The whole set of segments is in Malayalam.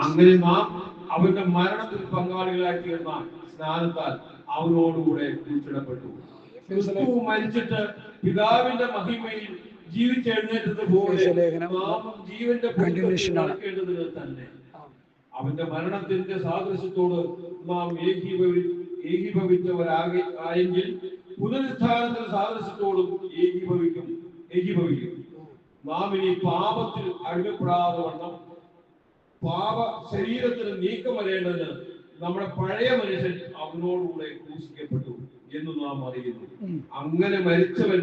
അങ്ങനെ നാം അവന്റെ മരണത്തിൽ പങ്കാളികളായി തീർന്ന സ്നാനത്താൽ അവനോടുകൂടെ കുരിശിടപ്പെട്ടു. ക്രിസ്തു മരിച്ചിട്ട് പിതാവിന്റെ മഹിമയിൽ ജീവിച്ചെഴുന്നേറ്റത് പോലെ നാമും ജീവന്റെ പുതുക്കത്തിൽ നടക്കേണ്ടതിന് തന്നെ അവന്റെ മരണത്തിന്റെ സാദൃശ്യത്തോട് നാം ഏകീഭവിച്ചവരായെങ്കിൽ പുനരുത്ഥാനത്തിന്റെ സാദൃശ്യത്തോടും ഏകീഭവിക്കും. നാം ഇനി പാപത്തിൽ അടിമപ്പെടാതെ വണ്ണം പാപ ശരീരത്തിന് നീക്കം വരേണ്ടതിന് നമ്മുടെ പഴയ മനുഷ്യൻ അവനോടുകൂടെ ക്രൂശിക്കപ്പെട്ടു എന്ന് നാം അറിയുന്നു. അങ്ങനെ മരിച്ചവൻ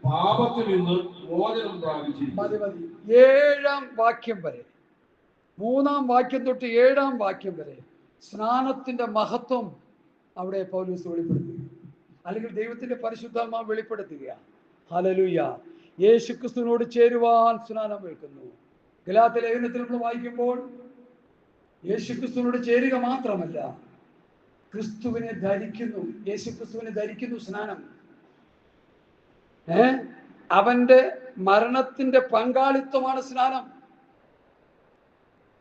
പാപത്തിൽ നിന്ന് മോചനം പ്രാപിച്ചിരിക്കുന്നു. 7-ാം വാക്യം വരെ, 3-ാം വാക്യം തൊട്ട് 7-ാം വാക്യം വരെ സ്നാനത്തിന്റെ മഹത്വം അവിടെ പൗലോസ് വെളിപ്പെടുത്തുക, അല്ലെങ്കിൽ ദൈവത്തിന്റെ പരിശുദ്ധാത്മാവ് വെളിപ്പെടുത്തുക. ഹല്ലേലൂയ. യേശുക്രിസ്തുവിനോട് ചേരുവാൻ സ്നാനം വെക്കുന്നു. ഗലാത്യ ലേഖനത്തിൽ നമ്മൾ വായിക്കുമ്പോൾ യേശുക്രിസ്തുവിനോട് ചേരുക മാത്രമല്ല, ക്രിസ്തുവിനെ ധരിക്കുന്നു. യേശുക്രിസ്തുവിനെ ധരിക്കുന്നു സ്നാനം. അവന്റെ മരണത്തിന്റെ പങ്കാളിത്തമാണ് സ്നാനം.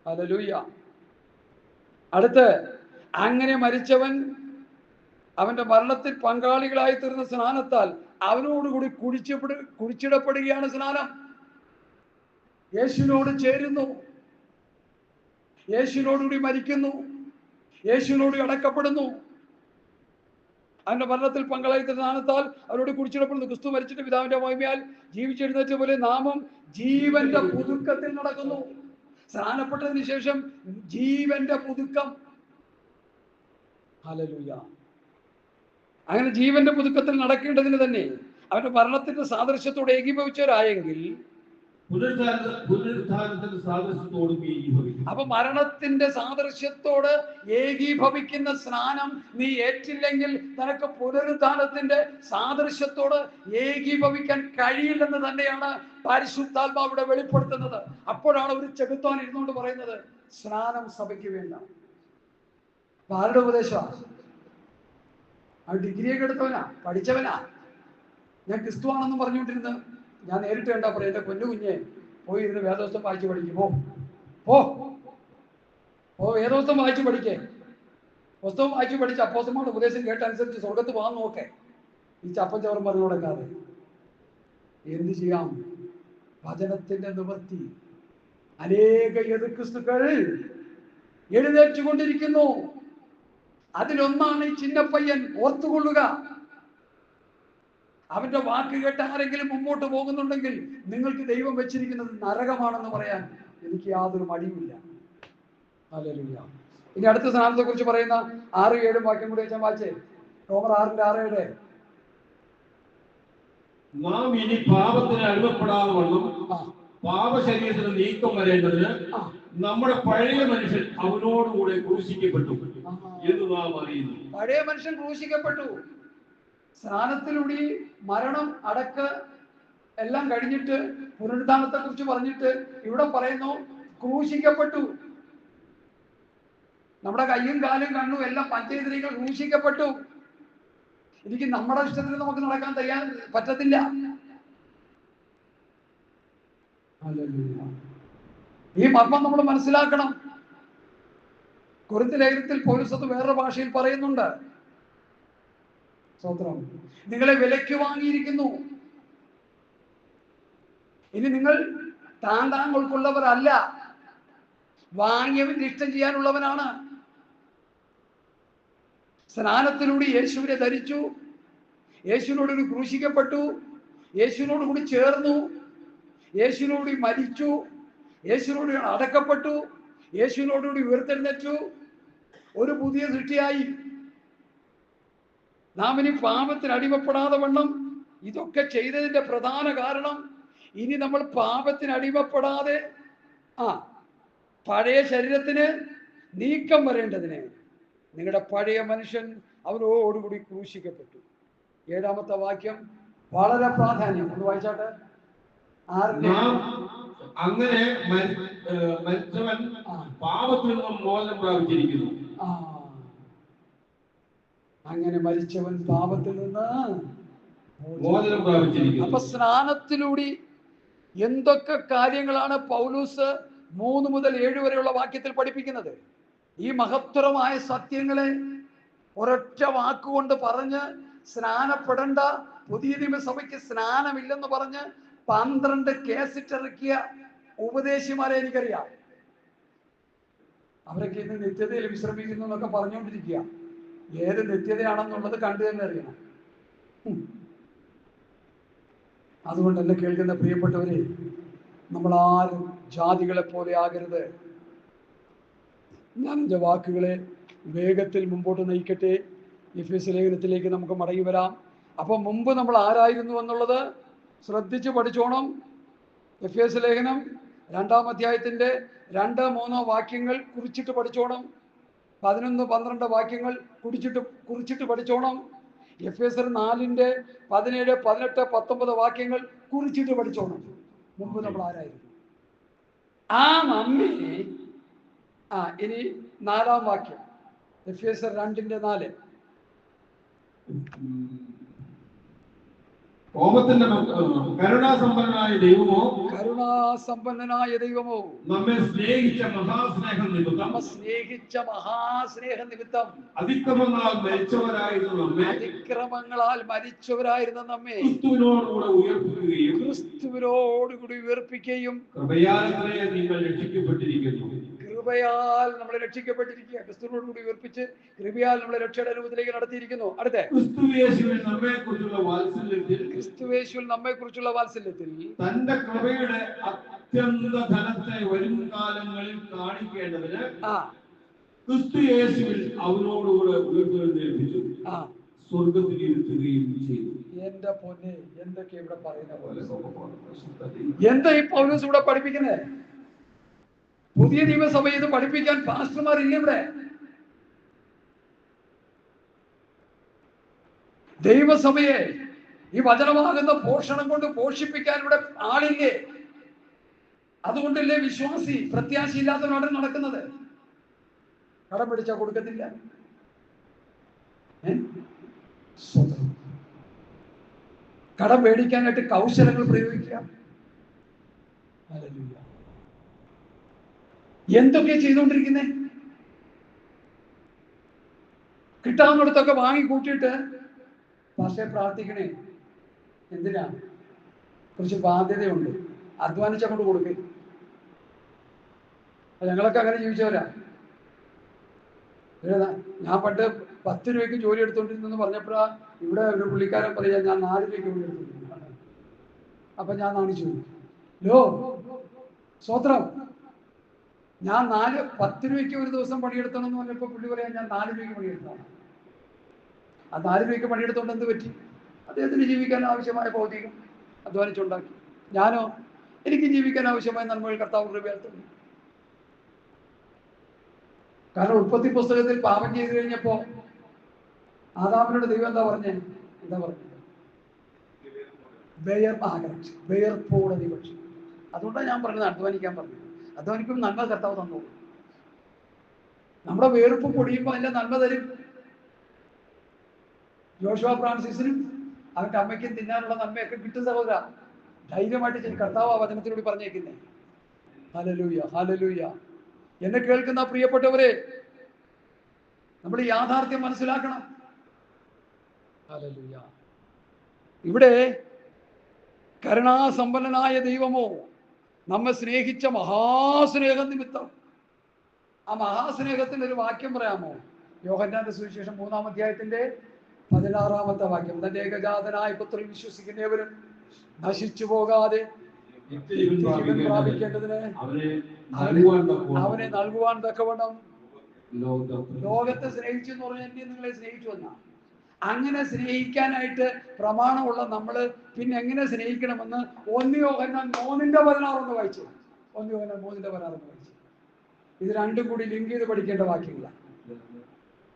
ഹല്ലേലൂയ. അടുത്ത്, അങ്ങനെ മരിച്ചവൻ അവന്റെ മരണത്തിൽ പങ്കാളികളായി തീർന്ന സ്നാനത്താൽ അവനോടുകൂടി കുഴിച്ചിടപ്പെടുകയാണ് സ്നാനം. യേശുവിനോട് ചേരുന്നു, യേശുവിനോടുകൂടി മരിക്കുന്നു, യേശുവിനോട് അടക്കപ്പെടുന്നു. അവന്റെ മരണത്തിൽ പങ്കാളിയായി തീർന്ന സ്നാനത്താൽ അവരോട് കുഴിച്ചിടപ്പെടുന്നു. ക്രിസ്തു മരിച്ചിട്ട് പിതാവിന്റെ മഹിമയാൽ ജീവിച്ചെഴുന്നേറ്റ പോലെ നാമും ജീവന്റെ പുതുക്കത്തിൽ നടക്കുന്നു. സ്നാനപ്പെട്ടതിന് ശേഷം ജീവന്റെ പുതുക്കം. ഹല്ലേലൂയ. അങ്ങനെ ജീവന്റെ പുതുക്കത്തിൽ നടക്കേണ്ടതിന് തന്നെ അവന്റെ മരണത്തിന്റെ സാദൃശ്യത്തോട് ഏകീഭവിച്ചവരായെങ്കിൽ അപ്പൊ മരണത്തിന്റെ സാദൃശ്യത്തോട് ഏകീഭവിക്കുന്ന സ്നാനം നീ ഏറ്റില്ലെങ്കിൽ നിനക്ക് പുനരുത്ഥാനത്തിന്റെ സാദൃശ്യത്തോട് ഏകീഭവിക്കാൻ കഴിയില്ലെന്ന് തന്നെയാണ് പരിശുദ്ധാത്മാവിടെ വെളിപ്പെടുത്തുന്നത്. അപ്പോഴാണ് ഒരു ചെകുത്താൻ ഇരുന്നുകൊണ്ട് പറയുന്നത് സ്നാനം സഭയ്ക്ക് വേണ്ട. ആരുടെ ഉപദേശമാണ്? ആ ഡിഗ്രിയൊക്കെ എടുത്തവനാ, പഠിച്ചവനാ. ഞാൻ ക്രിസ്തുവാണെന്നും പറഞ്ഞുകൊണ്ടിരുന്നത്. ഞാൻ നേരിട്ട് കണ്ടാ പറയാം, എന്റെ കുഞ്ഞെ പോയി ഇരുന്ന് വേദോസ്തം വായിച്ച് പഠിക്കും. ഓ വേദോസ്തം വായിച്ച് പഠിക്കേ. പുസ്തകം വായിച്ച് പഠിച്ച് അപ്പോസ്തലന്മാരുടെ ഉപദേശം കേട്ടനുസരിച്ച് സ്വർഗത്ത് പോകാൻ നോക്കേ. ഈ ചപ്പച്ചവറും പറഞ്ഞു കൊടുക്കാതെ എന്ത് ചെയ്യാം? വചനത്തിന്റെ നിവൃത്തി. അനേക എതിർക്രിസ്തുക്കൾ എഴുന്നേറ്റുകൊണ്ടിരിക്കുന്നു. അതിലൊന്നാണ് ഈ ചിന്നപ്പയ്യൻ. ഓർത്തുകൊള്ളുക. അവന്റെ വാക്ക് കേട്ട് ആരെങ്കിലും മുമ്പോട്ട് പോകുന്നുണ്ടെങ്കിൽ നിങ്ങൾക്ക് ദൈവം വെച്ചിരിക്കുന്നത് നരകമാണെന്ന് പറയാൻ എനിക്ക് യാതൊരു മടിയുമില്ല. ഹല്ലേലൂയ. ഇനി അടുത്ത സ്നാനത്തെ കുറിച്ച് പറയുന്ന 6-7 വാക്യം കൂടി വെച്ചാൽ വായിച്ചേ. റോമർ 6:6-7. നാം ഇനി പാപത്തിന് അടിമപ്പെടാതെ വണ്ണം പാപശരീരത്തിന് നീക്കം വരേണ്ടതിന് നമ്മുടെ പഴയ മനുഷ്യൻ അവനോടുകൂടെ ക്രൂശിക്കപ്പെട്ടു എന്ന് നാം അറിയുന്നു. പഴയ മനുഷ്യൻ ക്രൂശിക്കപ്പെട്ടു. സ്നാനത്തിലൂടെ മരണം, അടക്ക് എല്ലാം കഴിഞ്ഞിട്ട് പുനരുദ്ധാനത്തെ കുറിച്ച് പറഞ്ഞിട്ട് ഇവിടെ പറയുന്നു ക്രൂശിക്കപ്പെട്ടു. നമ്മുടെ കയ്യും കാലും കണ്ണും എല്ലാം പഞ്ചേന്ദ്രിയങ്ങൾ ക്രൂശിക്കപ്പെട്ടു. എനിക്ക് നമ്മുടെ ഇഷ്ടത്തിന് നമുക്ക് നടക്കാൻ പറ്റത്തില്ല. ഈ മർമ്മം നമ്മൾ മനസ്സിലാക്കണം. കൊരിന്ത്യർ ലേഖനത്തിൽ പൗലോസ് അത് വേറൊരു ഭാഷയിൽ പറയുന്നുണ്ട്. സ്തോത്രം. നിങ്ങളെ വിലയ്ക്ക് വാങ്ങിയിരിക്കുന്നു. ഇനി നിങ്ങൾ താങ്കൊൾക്കുള്ളവരല്ല, വാങ്ങിയവൻ ഇഷ്ടം ചെയ്യാനുള്ളവനാണ്. സ്നാനത്തിലൂടെ യേശുവിനെ ധരിച്ചു, യേശുവിനോട് ക്രൂശിക്കപ്പെട്ടു, യേശുവിനോട് കൂടി ചേർന്നു, യേശുവിനോട് മരിച്ചു, യേശുവിനോട് അടക്കപ്പെട്ടു, യേശുവിനോടുകൂടി ഉയർത്തെഴുന്നേറ്റു, ഒരു പുതിയ സൃഷ്ടിയായി. നാം ഇനി പാപത്തിന് അടിമപ്പെടാതെ വണ്ണം ഇതൊക്കെ ചെയ്തതിന്റെ പ്രധാന കാരണം ഇനി നമ്മൾ പാപത്തിന് അടിമപ്പെടാതെ പഴയ ശരീരത്തിന് നീക്കം വരേണ്ടതിന് നിങ്ങളുടെ പഴയ മനുഷ്യൻ അവനോടുകൂടി ക്രൂശിക്കപ്പെട്ടു. 7-ാമത്തെ വാക്യം വളരെ പ്രാധാന്യം. ഒന്ന് വായിച്ചാട്ടെ. അങ്ങനെ മരിച്ചവൻ പാപത്തിൽ നിന്നും മോചനം പ്രാപിച്ചിരിക്കുന്നു. അങ്ങനെ മരിച്ചവൻ പാപത്തിൽ നിന്ന് മോചനം പ്രാപിച്ചിരിക്കുന്നു. അപ്പൊ സ്നാനത്തിലൂടെ എന്തൊക്കെ കാര്യങ്ങളാണ് പൗലോസ് 3 മുതൽ 7 വരെയുള്ള വാക്യത്തിൽ പഠിപ്പിക്കുന്നത്. ഈ മഹത്തരമായ സത്യങ്ങളെ ഒരൊറ്റ വാക്കുകൊണ്ട് പറഞ്ഞ് സ്നാനപ്പെടേണ്ട, പുതിയ നിയമസഭയ്ക്ക് സ്നാനമില്ലെന്ന് പറഞ്ഞ് 12 കേസിട്ടിറക്കിയ ഉപദേശിമാരെ എനിക്കറിയാം. അവരൊക്കെ ഇന്ന് നിത്യതയിൽ വിശ്രമിക്കുന്നു എന്നൊക്കെ പറഞ്ഞുകൊണ്ടിരിക്കുക. ഏത് നിത്യതയാണെന്നുള്ളത് കണ്ടു തന്നെ അറിയണം. അതുകൊണ്ട് എന്നെ കേൾക്കുന്ന പ്രിയപ്പെട്ടവരെ, നമ്മളാരും ജാതികളെ പോലെ ആകരുത്. ഞാൻ എൻ്റെ വാക്കുകളെ വേഗത്തിൽ മുമ്പോട്ട് നയിക്കട്ടെ. എഫേസ്യ ലേഖനത്തിലേക്ക് നമുക്ക് മടങ്ങി വരാം. അപ്പം മുമ്പ് നമ്മൾ ആരായിരുന്നു എന്നുള്ളത് ശ്രദ്ധിച്ച് പഠിച്ചോണം. എഫേസ്യ ലേഖനം 2-ാം അധ്യായത്തിൻ്റെ 2-3 വാക്യങ്ങൾ കുറിച്ചിട്ട് പഠിച്ചോണം. 11-12 വാക്യങ്ങൾ കുറിച്ചിട്ട് പഠിച്ചോണം. എഫേസ്യർ 4-ന്റെ 17, 18, 19 വാക്യങ്ങൾ കുറിച്ചിട്ട് പഠിച്ചോണം. മുമ്പ് നമ്മൾ ആരായിരുന്നു, ആ നമ്മെ. ഇനി 4-ാം വാക്യം, എഫേസ്യർ 2-4. കരുണാസമ്പന്നനായ ദൈവമോ നമ്മെ സ്നേഹിച്ച മഹാസ്നേഹ നിമിത്തം അതിക്രമങ്ങളാൽ മരിച്ചവരായിരുന്ന നമ്മെ ക്രിസ്തുവിനോടുകൂടി ഉയർപ്പിക്കുകയും കൃപയാൽ നമ്മളെ രക്ഷിക്കപ്പെട്ടിരിക്കുക. ക്രിസ്തുവിനോടുകൂടി ഉയർപ്പിച്ച് കൃപയാൽ നമ്മളെ രക്ഷയുടെ അനുഭവത്തിലേക്ക് നടത്തിയിരിക്കുന്നു. അടുത്ത ക്രിസ്തുവേശുവിൽ നമ്മെ കുറിച്ചുള്ള വാത്സല്യത്തിൽ തന്റെ കൃപയുടെ അത്യന്ത ധനത്തെ വരും കാലങ്ങളിൽ കാണിക്കേണ്ടതിന് ക്രിസ്തുയേശുവിൽ അവനോടുകൂടെ ഉയർത്തെഴുന്നേൽപ്പിച്ചു സ്വർഗത്തിൽ ഇരുത്തുകയും ചെയ്തു. എന്റെ പൊന്നെ, എന്തൊക്കെ ഇവിടെ പറയുന്ന പോലെ. എന്താ ഈ പൗലോസ് ഇവിടെ പഠിപ്പിക്കുന്നത്? പുതിയ നിയമസഭ ഇത് പഠിപ്പിക്കാൻ പാസ്റ്റർമാരില്ല ഇവിടെ. ദൈവസഭയെ ഈ വചനമാകുന്ന പോഷണം കൊണ്ട് പോഷിപ്പിക്കാൻ ഇവിടെ ആളില്ലേ? അതുകൊണ്ടല്ലേ വിശ്വാസി പ്രത്യാശയില്ലാത്തവരോടെ നടക്കുന്നത്. കടം പിടിച്ചാൽ കൊടുക്കത്തില്ല. കടം മേടിക്കാനായിട്ട് കൗശലങ്ങൾ പ്രയോഗിക്കുക. എന്തൊക്കെ ചെയ്തുകൊണ്ടിരിക്കുന്നേ? കിട്ടാവുന്നിടത്തൊക്കെ വാങ്ങി കൂട്ടിയിട്ട് പക്ഷേ പ്രാർത്ഥിക്കണേ. എന്തിനാ? കുറച്ച് ബാധ്യതയുണ്ട്, അധ്വാനിച്ചങ്ങോട്ട് കൊടുക്കേ. ഞങ്ങളൊക്കെ അങ്ങനെ ജീവിച്ചവരാ. ഞാൻ പണ്ട് 10 രൂപയ്ക്ക് ജോലി എടുത്തോണ്ടിരുന്നെന്ന് പറഞ്ഞപ്പോഴാ ഇവിടെ ഒരു പുള്ളിക്കാരൻ പറയാ ഞാൻ 4 രൂപയ്ക്ക് ജോലി എടുത്തോണ്ടിരുന്നു. അപ്പൊ ഞാൻ നാണിച്ചു. സ്വത്രം, ഞാൻ 10 രൂപയ്ക്ക് ഒരു ദിവസം പണിയെടുത്തണമെന്ന് പറഞ്ഞപ്പോ പുള്ളി പറയാൻ ഞാൻ 4 രൂപയ്ക്ക് പണിയെടുത്താണ്. ആ 4 രൂപയ്ക്ക് പണിയെടുത്തോണ്ട് എന്ത് പറ്റി? അദ്ദേഹത്തിന് ജീവിക്കാൻ ആവശ്യമായ ഭൗതികം അധ്വാനിച്ചുണ്ടാക്കി. ഞാനോ എനിക്ക് ജീവിക്കാൻ ആവശ്യമായ നന്മകൾ കർത്താവ് കൃപയാൽ തന്നു. കാരണം ഉൽപ്പത്തി പുസ്തകത്തിൽ പാപം ചെയ്തു കഴിഞ്ഞപ്പോ ആദാമിനോട് ദൈവം എന്താ പറഞ്ഞത്? ബെയർപ്പോടെ നീ പക്ഷി. അതുകൊണ്ടാണ് ഞാൻ പറഞ്ഞത് അധ്വാനിക്കാൻ പറഞ്ഞത്. അധ്വാനിക്കും നന്മ കർത്താവ് തന്നോളൂ. നമ്മുടെ വേർപ്പ് പൊടിയുമ്പോൾ അതിന്റെ നന്മ തരും. ജോഷുവ ഫ്രാൻസിസിനും അവന്റെ അമ്മയ്ക്കും തിന്നാനുള്ള നന്മയൊക്കെ കിട്ടും സഹോദര. ധൈര്യമായിട്ട് ചെയ്ത് കർത്താവ് ആ വചനത്തിലൂടെ പറഞ്ഞേക്കുന്നേ. Hallelujah, hallelujah. എന്നെ കേൾക്കുന്ന പ്രിയപ്പെട്ടവരെ, നമ്മൾ ഈ യാഥാർത്ഥ്യം മനസ്സിലാക്കണം. ഹല്ലേലൂയ. ഇവിടെ കരുണാസമ്പന്നനായ ദൈവമോ നമ്മെ സ്നേഹിച്ച മഹാസ്നേഹ നിമിത്തം. ആ മഹാസ്നേഹത്തിന്റെ ഒരു വാക്യം പറയാമോ? യോഹന്നാന്റെ സുവിശേഷം 3-ാം അധ്യായത്തിന്റെ 16-ാമത്തെ വാക്യം. തന്റെ ഏകജാതനായ പുത്രൻ വിശ്വസിക്കുന്നവരും നശിച്ചു പോകാതെ ജീവൻ പ്രാപിക്കേണ്ടതിന് അവനെ നൽകുവാൻ തക്കവണ്ണം ലോകത്തെ സ്നേഹിച്ചു എന്ന് പറഞ്ഞാൽ എന്നെ നിങ്ങളെ സ്നേഹിച്ചു എന്നാ. അങ്ങനെ സ്നേഹിക്കാനായിട്ട് പ്രമാണമുള്ള നമ്മള് പിന്നെ എങ്ങനെ സ്നേഹിക്കണമെന്ന് 1 യോഹന്നാൻ 3:16 വായിച്ചു. 1 യോഹന്നാൻ 3:16 വായിച്ചു. ഇത് രണ്ടും കൂടി ലിങ്ക് ചെയ്ത് പഠിക്കേണ്ട വാക്യങ്ങളാണ്.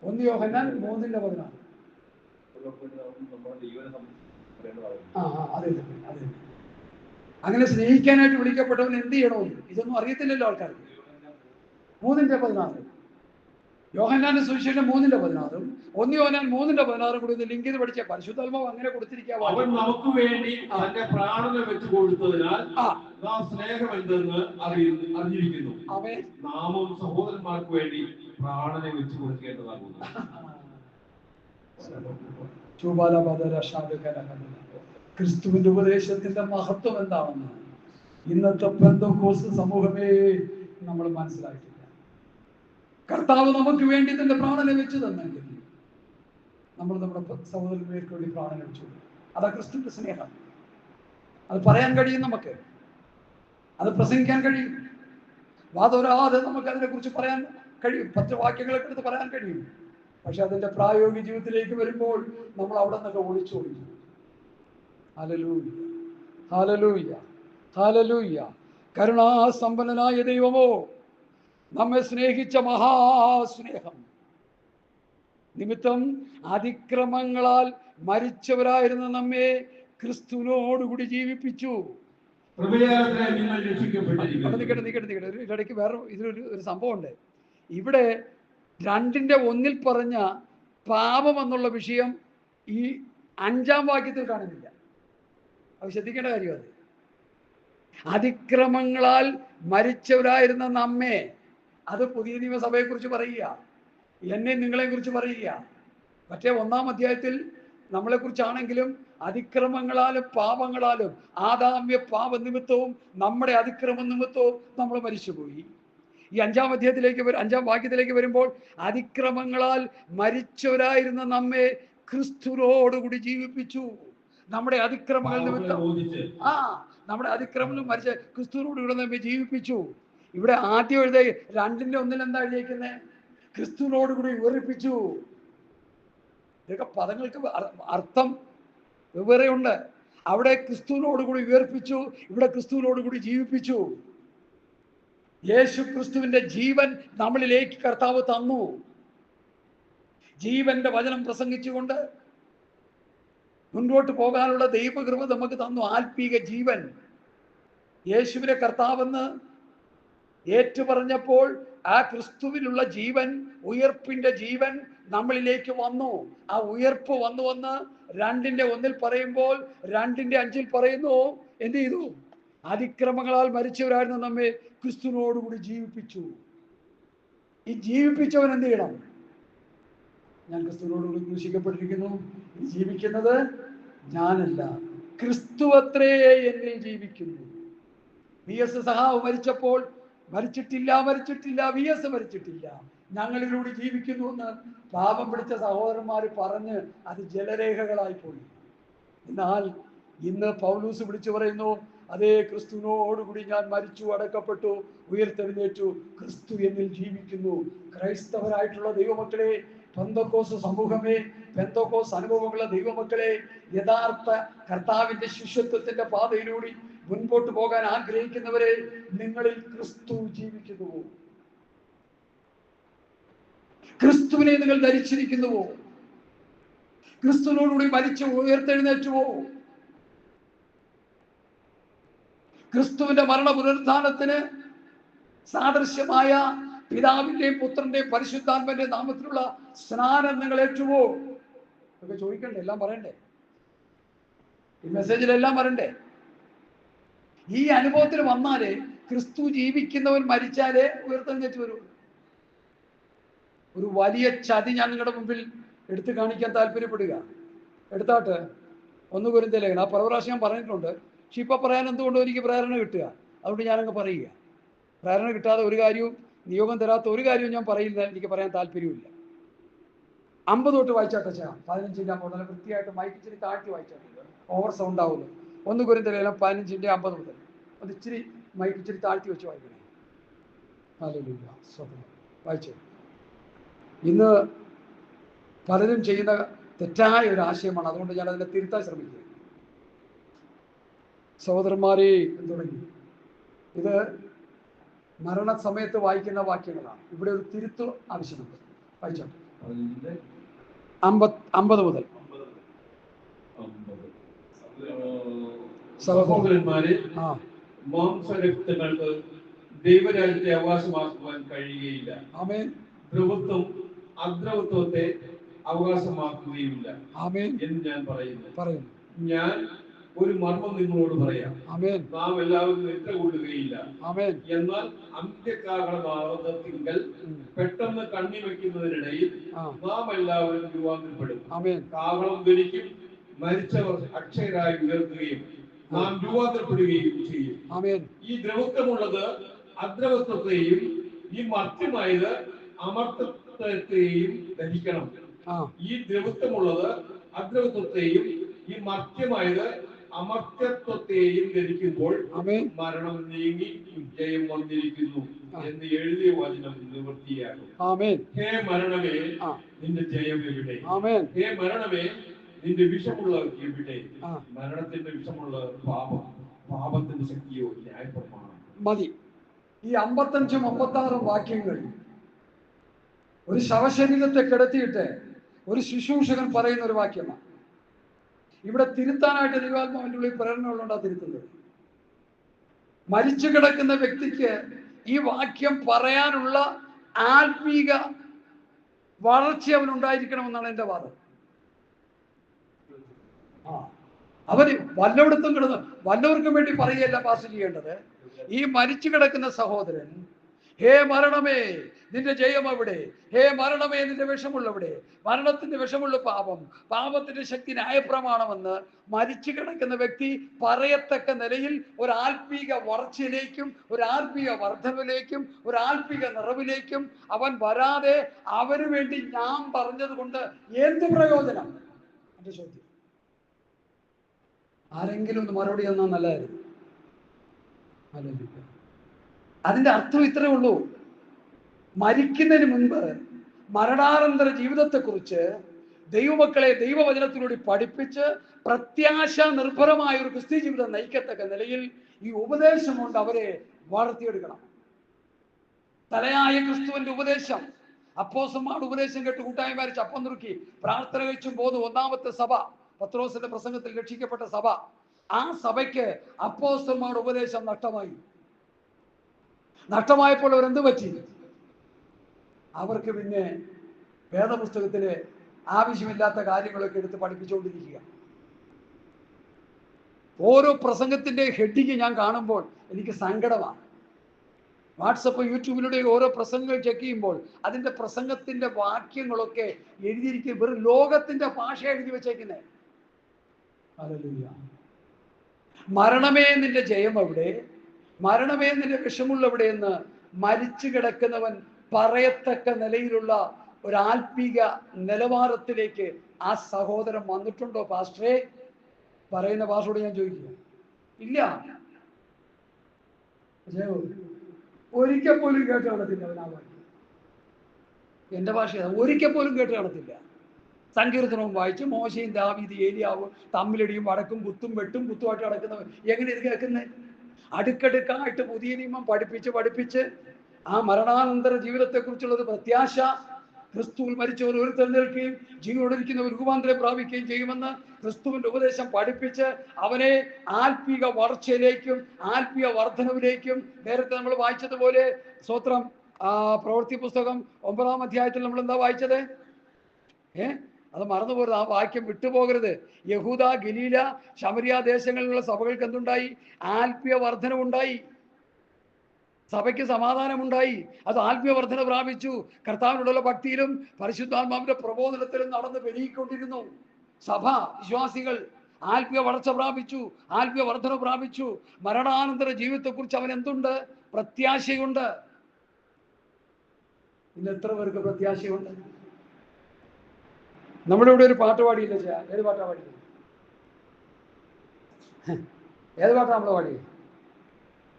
1 യോഹന്നാൻ 3:16. അതെ. അങ്ങനെ സ്നേഹിക്കാനായിട്ട് വിളിക്കപ്പെട്ടവൻ എന്ത് ചെയ്യണമെന്ന് ഇതൊന്നും അറിയത്തില്ലല്ലോ ആൾക്കാർക്ക്. 3:16 യോഹന്നാന്റെ സുവിശേഷം 3:16 1 യോഹന്നാൻ 3:16 കൂടി ഒന്ന് ലിങ്ക് ചെയ്ത് പഠിച്ച പരിശുദ്ധാത്മാവ് അങ്ങനെ കൊടുത്തിരിക്കുക. അവൻ നമുക്ക് വേണ്ടി തന്റെ പ്രാണനെ വെച്ച് കൊടുത്തതിനാൽ നാം സ്നേഹം എന്തെന്ന് അറിഞ്ഞിരിക്കുന്നു. നാമും സഹോദരന്മാർക്ക് വേണ്ടി പ്രാണനെ വെച്ച് കൊടുക്കേണ്ടതാകുന്നു. ക്രിസ്തുവിന്റെ ഉപദേശത്തിന്റെ മഹത്വം എന്താണെന്ന് ഇന്നത്തെ പെന്തക്കോസ്ത് സമൂഹമേ നമ്മൾ മനസ്സിലാക്കില്ല. കർത്താവ് നമുക്ക് വേണ്ടി തന്റെ പ്രാണനെ വെച്ച് തന്നെങ്കിൽ നമ്മൾ നമ്മുടെ സഹോദരന്മാർക്ക് വേണ്ടി പ്രാണനെ വെച്ചു. അതാ ക്രിസ്തുവിന്റെ സ്നേഹം. അത് പറയാൻ കഴിയും, നമുക്ക് അത് പ്രസംഗിക്കാൻ കഴിയും, വാദോരാതെ നമുക്ക് അതിനെ കുറിച്ച് പറയാൻ കഴിയും, 10 വാക്യങ്ങളൊക്കെ എടുത്ത് പറയാൻ കഴിയും. പക്ഷെ അതിന്റെ പ്രായോഗിക ജീവിതത്തിലേക്ക് വരുമ്പോൾ നമ്മൾ അവിടെ നിന്നൊക്കെ ഒളിച്ചോടി. ഹല്ലേലൂയ, ഹല്ലേലൂയ, ഹല്ലേലൂയ. കരുണാസമ്പന്നനായ ദൈവമോ, നമ്മെ സ്നേഹിച്ച മഹാസ്നേഹം നിമിത്തം അതിക്രമങ്ങളാൽ മരിച്ചവരായിരുന്ന നമ്മെ ക്രിസ്തുവിനോടുകൂടി ജീവിപ്പിച്ചു. ഇടയ്ക്ക് വേറെ ഇതിലൊരു സംഭവമുണ്ട്. ഇവിടെ 2:1 പറഞ്ഞ പാപം എന്നുള്ള വിഷയം ഈ 5-ാം വാക്യത്തിൽ കാണുന്നില്ല. അത് ശ്രദ്ധിക്കേണ്ട കാര്യം. അത് അതിക്രമങ്ങളാൽ മരിച്ചവരായിരുന്ന നമ്മെ, അത് പുതിയ നിയമസഭയെ കുറിച്ച് പറയുക, എന്നെ നിങ്ങളെ കുറിച്ച് പറയുക. മറ്റേ 1-ാം അധ്യായത്തിൽ നമ്മളെ കുറിച്ചാണെങ്കിലും അതിക്രമങ്ങളാലും പാപങ്ങളാലും ആദാമ്യ പാപ നിമിത്തവും നമ്മുടെ അതിക്രമ നിമിത്തവും നമ്മൾ മരിച്ചുപോയി. ഈ 5-ാം അധ്യായത്തിലേക്ക് 5-ാം വാക്യത്തിലേക്ക് വരുമ്പോൾ അതിക്രമങ്ങളാൽ മരിച്ചവരായിരുന്ന നമ്മെ ക്രിസ്തുവിനോടുകൂടി ജീവിപ്പിച്ചു. നമ്മുടെ അതിക്രമങ്ങൾ നിമിത്തം നമ്മുടെ അതിക്രമങ്ങൾ മരിച്ച ക്രിസ്തുവിനോടുകൂടി നമ്മെ ജീവിപ്പിച്ചു. ഇവിടെ ആദ്യം എഴുതി 2:1 എന്താ എഴുതിയിരിക്കുന്നത്? ക്രിസ്തുവിനോടുകൂടി ഉയർപ്പിച്ചു. ഇതൊക്കെ പദങ്ങൾക്ക് അർത്ഥം വെവ്വേറെയുണ്ട്. അവിടെ ക്രിസ്തുവിനോടുകൂടി ഉയർപ്പിച്ചു, ഇവിടെ ക്രിസ്തുവിനോടുകൂടി ജീവിപ്പിച്ചു. യേശു ക്രിസ്തുവിന്റെ ജീവൻ നമ്മളിലേക്ക് കർത്താവ് തന്നു. ജീവന്റെ വചനം പ്രസംഗിച്ചുകൊണ്ട് മുൻപോട്ട് പോകാനുള്ള ദൈവകൃപ നമുക്ക് തന്നു. ആത്മീക ജീവൻ. യേശുവിനെ കർത്താവെന്ന് ഏറ്റുപറഞ്ഞപ്പോൾ ആ ക്രിസ്തുവിലുള്ള ജീവൻ, ഉയർപ്പിന്റെ ജീവൻ നമ്മളിലേക്ക് വന്നു. ആ ഉയർപ്പ് വന്നു 2:1 പറയുമ്പോൾ 2:5 പറയുന്നു, എന്ത് ചെയ്തു? അതിക്രമങ്ങളാൽ മരിച്ചവരായിരുന്നു നമ്മെ ക്രിസ്തുവിനോടുകൂടി ജീവിപ്പിച്ചു. ഈ ജീവിപ്പിച്ചവൻ എന്ത് ചെയ്യണം? ഞാൻ ക്രിസ്തുവിനോടുകൂടി ക്രൂശിക്കപ്പെട്ടിരിക്കുന്നു, ജീവിക്കുന്നത് ഞാനല്ല, ക്രിസ്തുവത്രേ എന്നിൽ ജീവിക്കുന്നു. VS സഹാവ് മരിച്ചപ്പോൾ മരിച്ചിട്ടില്ല, VS മരിച്ചിട്ടില്ല, ഞങ്ങളിലൂടെ ജീവിക്കുന്നു എന്ന് പാപം പിടിച്ച സഹോദരന്മാർ പറഞ്ഞ് അത് ജലരേഖകളായി പോയി. എന്നാൽ ഇന്ന് പൗലൂസ് വിളിച്ചു പറയുന്നു, അതേ ക്രിസ്തുവിനോടുകൂടി ഞാൻ മരിച്ചു, അടക്കപ്പെട്ടു, ഉയർത്തെഴുന്നേറ്റു, ക്രിസ്തു എന്നിൽ ജീവിക്കുന്നു. ക്രൈസ്തവരായിട്ടുള്ള ദൈവമക്കളെ, പെന്തക്കോസ്ത് സമൂഹമേ, പെന്തക്കോസ്ത് അനുഭവമുള്ള ദൈവമക്കളെ, യഥാർത്ഥ കർത്താവിന്റെ ശിഷ്യത്വത്തിന്റെ പാതയിലൂടെ മുൻപോട്ട് പോകാൻ ആഗ്രഹിക്കുന്നവരെ, നിങ്ങളിൽ ക്രിസ്തു ജീവിക്കുന്നുവോ? ക്രിസ്തുവിനെ നിങ്ങൾ ധരിച്ചിരിക്കുന്നുവോ? ക്രിസ്തുവിനോടുകൂടി മരിച്ചു ഉയർത്തെഴുന്നേറ്റുവോ? ക്രിസ്തുവിന്റെ മരണ പുനരുത്ഥാനത്തിന് സാദൃശ്യമായ പിതാവിന്റെയും പുത്രന്റെയും പരിശുദ്ധാത്മാവിന്റെയും നാമത്തിലുള്ള സ്നാനം നിങ്ങൾ ഏറ്റുവോ? ഇതൊക്കെ ചോദിക്കണ്ടേ? എല്ലാം പറയണ്ടേ? ഈ മെസ്സേജിലെല്ലാം പറയണ്ടേ? ഈ അനുഭവത്തിൽ വന്നാലേ ക്രിസ്തു ജീവിക്കുന്നവൻ മരിച്ചാലേ ഉയർത്തെഴുന്നേറ്റ് വരൂ. ഒരു വലിയ ചതി ഞാൻ നിങ്ങളുടെ മുമ്പിൽ എടുത്തു കാണിക്കാൻ താല്പര്യപ്പെടുക. എടുത്താട്ട് 1 കൊരിന്ത്യർ ലേഖനം, ആ പലപ്രാവശ്യം ഞാൻ പറഞ്ഞിട്ടുണ്ട്. പക്ഷെ ഇപ്പൊ പറയാൻ എന്തുകൊണ്ടോ എനിക്ക് പ്രേരണ കിട്ടുക, അതുകൊണ്ട് ഞാനങ്ങ് പറയുക. പ്രേരണ കിട്ടാതെ ഒരു കാര്യവും, നിയോഗം തരാത്ത ഒരു കാര്യവും ഞാൻ പറയില്ല, എനിക്ക് പറയാൻ താല്പര്യമില്ല. 50 തൊട്ട് വായിച്ചാട്ടെ. 15-ന്റെ 50 നല്ല വൃത്തിയായിട്ട് മൈക്കിച്ചിരി താഴ്ത്തി വായിച്ചാട്ടെ, ഓവർ സൗണ്ട് ആവുന്നു. 1 കൊരിന്ത്യർ ലേഖനം 15-ന്റെ 50 മുതൽ അത് ഇച്ചിരി മൈക്കിച്ചിരി താഴ്ത്തി വെച്ച് വായിക്കണേ. ഹല്ലേലൂയ, സ്തോത്രം. വായിച്ചു. ഇന്ന് പലരും ചെയ്യുന്ന തെറ്റായ ഒരു ആശയമാണ്, അതുകൊണ്ട് ഞാൻ അതിനെ തിരുത്താൻ ശ്രമിക്കുക. സഹോദരന്മാരെ തുടങ്ങി, ഇത് മരണസമയത്ത് വായിക്കുന്ന വാക്യങ്ങളാണ്. ഇവിടെ ഒരു തിരുത്ത് ആവശ്യമുണ്ട്. വായിച്ചോട്ടെ. 50 മുതൽ. സഹോദരന്മാരെ, മാംസരക്തങ്ങൾക്ക് ദൈവരാജ്യത്തെ അവകാശമാക്കുവാൻ കഴിയുകയില്ല. ആമേൻ. ദ്രവത്വം അദ്രവത്വത്തെ അവകാശമാക്കുകയില്ല എന്ന് ഞാൻ പറയുന്നു. ഞാൻ ഒരു മർമ്മം നിങ്ങളോട് പറയാം. നാം എല്ലാവരും നിദ്ര കൊള്ളുകയില്ല. എന്നാൽ അന്ത്യകാലത്തിങ്കൽ പെട്ടെന്ന് കണ്ണി വെക്കുന്നതിനിടയിൽ നാം എല്ലാവരും രൂപാന്തരപ്പെടും. കാഹളം ധരിക്കും, മരിച്ചവർ അക്ഷയരായി ഉയർത്തുകയും നാം രൂപാന്തരപ്പെടുകയും ചെയ്യും. ഈ ദ്രവത്വമുള്ളത് അദ്രവത്വത്തെയും ഈ മർത്യമായത് അമർത്യത്തെയും ധരിക്കണം. ഈ ദ്രവത്വമുള്ളത് അദ്രവത്വത്തെയും ഈ മർത്യമായത് അമർത്യത്വത്തെയും ധരിക്കുമ്പോൾ മരണം നീങ്ങി ജയം വന്നിരിക്കുന്നു എന്ന് എഴുതിയ വചനം നിവൃത്തിയാകും. ഹേ മരണമേ, നിന്റെ ജയം എവിടെ? ഹേ മരണമേ, നിന്റെ വിഷമുള്ളവർ എവിടെ? മരണത്തിന്റെ വിഷമുള്ള പാപം, പാപത്തിന്റെ ശക്തിയോ ന്യായപ്രമാണം. മതി. ഈ 55 56 വാക്യങ്ങൾ ഒരു ശവശരീരത്തെ കിടത്തിയിട്ട് ഒരു ശുശ്രൂഷകൻ പറയുന്ന ഒരു വാക്യമാണ്. ഇവിടെ തിരുത്താനായിട്ട് ദൈവാത്മാവിന്റെ ഉള്ളിൽ പ്രേരണകളുണ്ടാ തിരുത്തുന്നത്. മരിച്ചു കിടക്കുന്ന വ്യക്തിക്ക് ഈ വാക്യം പറയാനുള്ള ആത്മീക വളർച്ച അവനുണ്ടായിരിക്കണമെന്നാണ് എന്റെ വാദം. അവര് വല്ലയിടത്തും കിടന്ന് വല്ലവർക്കും വേണ്ടി പറയുകയല്ല പാസ് ചെയ്യേണ്ടത്. ഈ മരിച്ചു കിടക്കുന്ന സഹോദരൻ, ഹേ മരണമേ, നിന്റെ ജയം എവിടെ? ഹേ മരണമേ, നിന്റെ വിഷമുള്ളവിടെ? മരണത്തിന്റെ വിഷമുള്ള പാപം, പാപത്തിന്റെ ശക്തി ന്യായപ്രമാണമെന്ന് മരിച്ചു കിടക്കുന്ന വ്യക്തി പറയത്തക്ക നിലയിൽ ഒരു ആത്മീക വളർച്ചയിലേക്കും ഒരു ആത്മീക വർധനവിലേക്കും ഒരു ആത്മീക നിറവിലേക്കും അവൻ വരാതെ അവന് വേണ്ടി ഞാൻ പറഞ്ഞത് കൊണ്ട് എന്ത് പ്രയോജനം? എന്റെ ചോദ്യം. ആരെങ്കിലും ഒന്ന് മറുപടി തന്നാൽ നല്ലതായിരുന്നു. അതിന്റെ അർത്ഥം ഇത്രേ ഉള്ളൂ. മരിക്കുന്നതിന് മുൻപ് മരണാനന്തര ജീവിതത്തെക്കുറിച്ച് ദൈവമക്കളെ ദൈവവചനത്തിലൂടെ പഠിപ്പിച്ച് പ്രത്യാശ നിർഭരമായ ഒരു ക്രിസ്ത്യ ജീവിതം നയിക്കത്തക്ക നിലയിൽ ഈ ഉപദേശം കൊണ്ട് അവരെ വളർത്തിയെടുക്കണം. തലയായ ക്രിസ്തുവിന്റെ ഉപദേശം, അപ്പോസ്തലന്മാരുടെ ഉപദേശം കേട്ട് കൂട്ടായ്മ വരച്ച് അപ്പം നുറുക്കി പ്രാർത്ഥന കഴിച്ചും പോന്നു ഒന്നാമത്തെ സഭ, പത്രോസിന്റെ പ്രസംഗത്തിൽ രക്ഷിക്കപ്പെട്ട സഭ. ആ സഭയ്ക്ക് അപ്പോസ്തലന്മാരുടെ ഉപദേശം നഷ്ടമായപ്പോൾ അവരെന്ത് പറ്റി? അവർക്ക് പിന്നെ വേദപുസ്തകത്തിലെ ആവശ്യമില്ലാത്ത കാര്യങ്ങളൊക്കെ എടുത്ത് പഠിപ്പിച്ചുകൊണ്ടിരിക്കുക. ഓരോ പ്രസംഗത്തിന്റെ ഹെഡിങ് ഞാൻ കാണുമ്പോൾ എനിക്ക് സങ്കടമാണ്. വാട്സപ്പ് യൂട്യൂബിലൂടെ ഓരോ പ്രസംഗങ്ങൾ ചെക്ക് ചെയ്യുമ്പോൾ അതിന്റെ പ്രസംഗത്തിന്റെ വാക്യങ്ങളൊക്കെ എഴുതിയിരിക്കും. വെറും ലോകത്തിന്റെ ഭാഷ എഴുതി വെച്ചേക്കുന്നേ. മരണമേ, നിന്റെ ജയം എവിടെ? മരണമേ, നിന്റെ വിഷമുള്ളവിടെ എന്ന് മരിച്ചു കിടക്കുന്നവൻ പറയത്തക്ക നിലയിലുള്ള ഒരു ആത്മീക നിലവാരത്തിലേക്ക് ആ സഹോദരൻ വന്നിട്ടുണ്ടോ പാസ്റ്ററെ? പറയുന്ന പാസ്റ്ററോട് ഞാൻ ചോദിക്കുക. ഇല്ല. ഒരിക്കൽ പോലും കേട്ട് കാണത്തില്ല അവൻ ആ വാക്യം. എന്റെ ഭാഷ ഒരിക്കൽ പോലും കേട്ട് കാണത്തില്ല. സങ്കീർത്തനവും വായിച്ച് മോശയും ദാവീദ് ഏലിയാവും തമ്മിലടിയും വടക്കും കുത്തും വെട്ടും കുത്തുമായിട്ട് നടക്കുന്നവൻ എങ്ങനെ ഇത് കേൾക്കുന്നത്? അടുക്കടുക്കായിട്ട് പുതിയ നിയമം പഠിപ്പിച്ച് ആ മരണാനന്തര ജീവിതത്തെക്കുറിച്ചുള്ള ഒരു പ്രത്യാശ, ക്രിസ്തുവിൽ മരിച്ചവർ ഉയർത്തെഴുന്നേൽക്കുകയും ജീവനോടിരിക്കുന്നവർ രൂപാന്തരം പ്രാപിക്കുകയും ചെയ്യുമെന്ന് ക്രിസ്തുവിന്റെ ഉപദേശം പഠിപ്പിച്ച് അവനെ ആത്മീക വളർച്ചയിലേക്കും ആത്മീയ വർധനവിലേക്കും, നേരത്തെ നമ്മൾ വായിച്ചതുപോലെ സ്തോത്രം, പ്രവൃത്തി പുസ്തകം 9-ാം അധ്യായത്തിൽ നമ്മൾ എന്താ വായിച്ചത്? അത് മറന്നുപോകരുത്, ആ വാക്യം വിട്ടുപോകരുത്. യഹൂദ, ഗലീല, ശമരിയ ദേശങ്ങളിലുള്ള സഭകൾക്ക് എന്തുണ്ടായി? ആത്മീയ വർധനവുണ്ടായി, സഭയ്ക്ക് സമാധാനമുണ്ടായി. അത് ആത്മീയ വർധന പ്രാപിച്ചു. കർത്താവിനോടുള്ള ഭക്തിയിലും പരിശുദ്ധാത്മാവിന്റെ പ്രബോധനത്തിലും നടന്ന് പെരുകിക്കൊണ്ടിരുന്നു. സഭ വിശ്വാസികൾ ആത്മീയ വളർച്ച പ്രാപിച്ചു, ആത്മീയ വർധന പ്രാപിച്ചു. മരണാനന്തര ജീവിതത്തെക്കുറിച്ച് അവൻ എന്തുണ്ട്? പ്രത്യാശയുണ്ട്. ഇന്ന് എത്ര പേർക്ക് പ്രത്യാശയുണ്ട്? നമ്മുടെ ഇവിടെ ഒരു പാട്ട് പാടിയില്ല. ഏത് പാട്ടാ പാടിയത്? ഏത് പാട്ടാ നമ്മൾ പാടിയത്?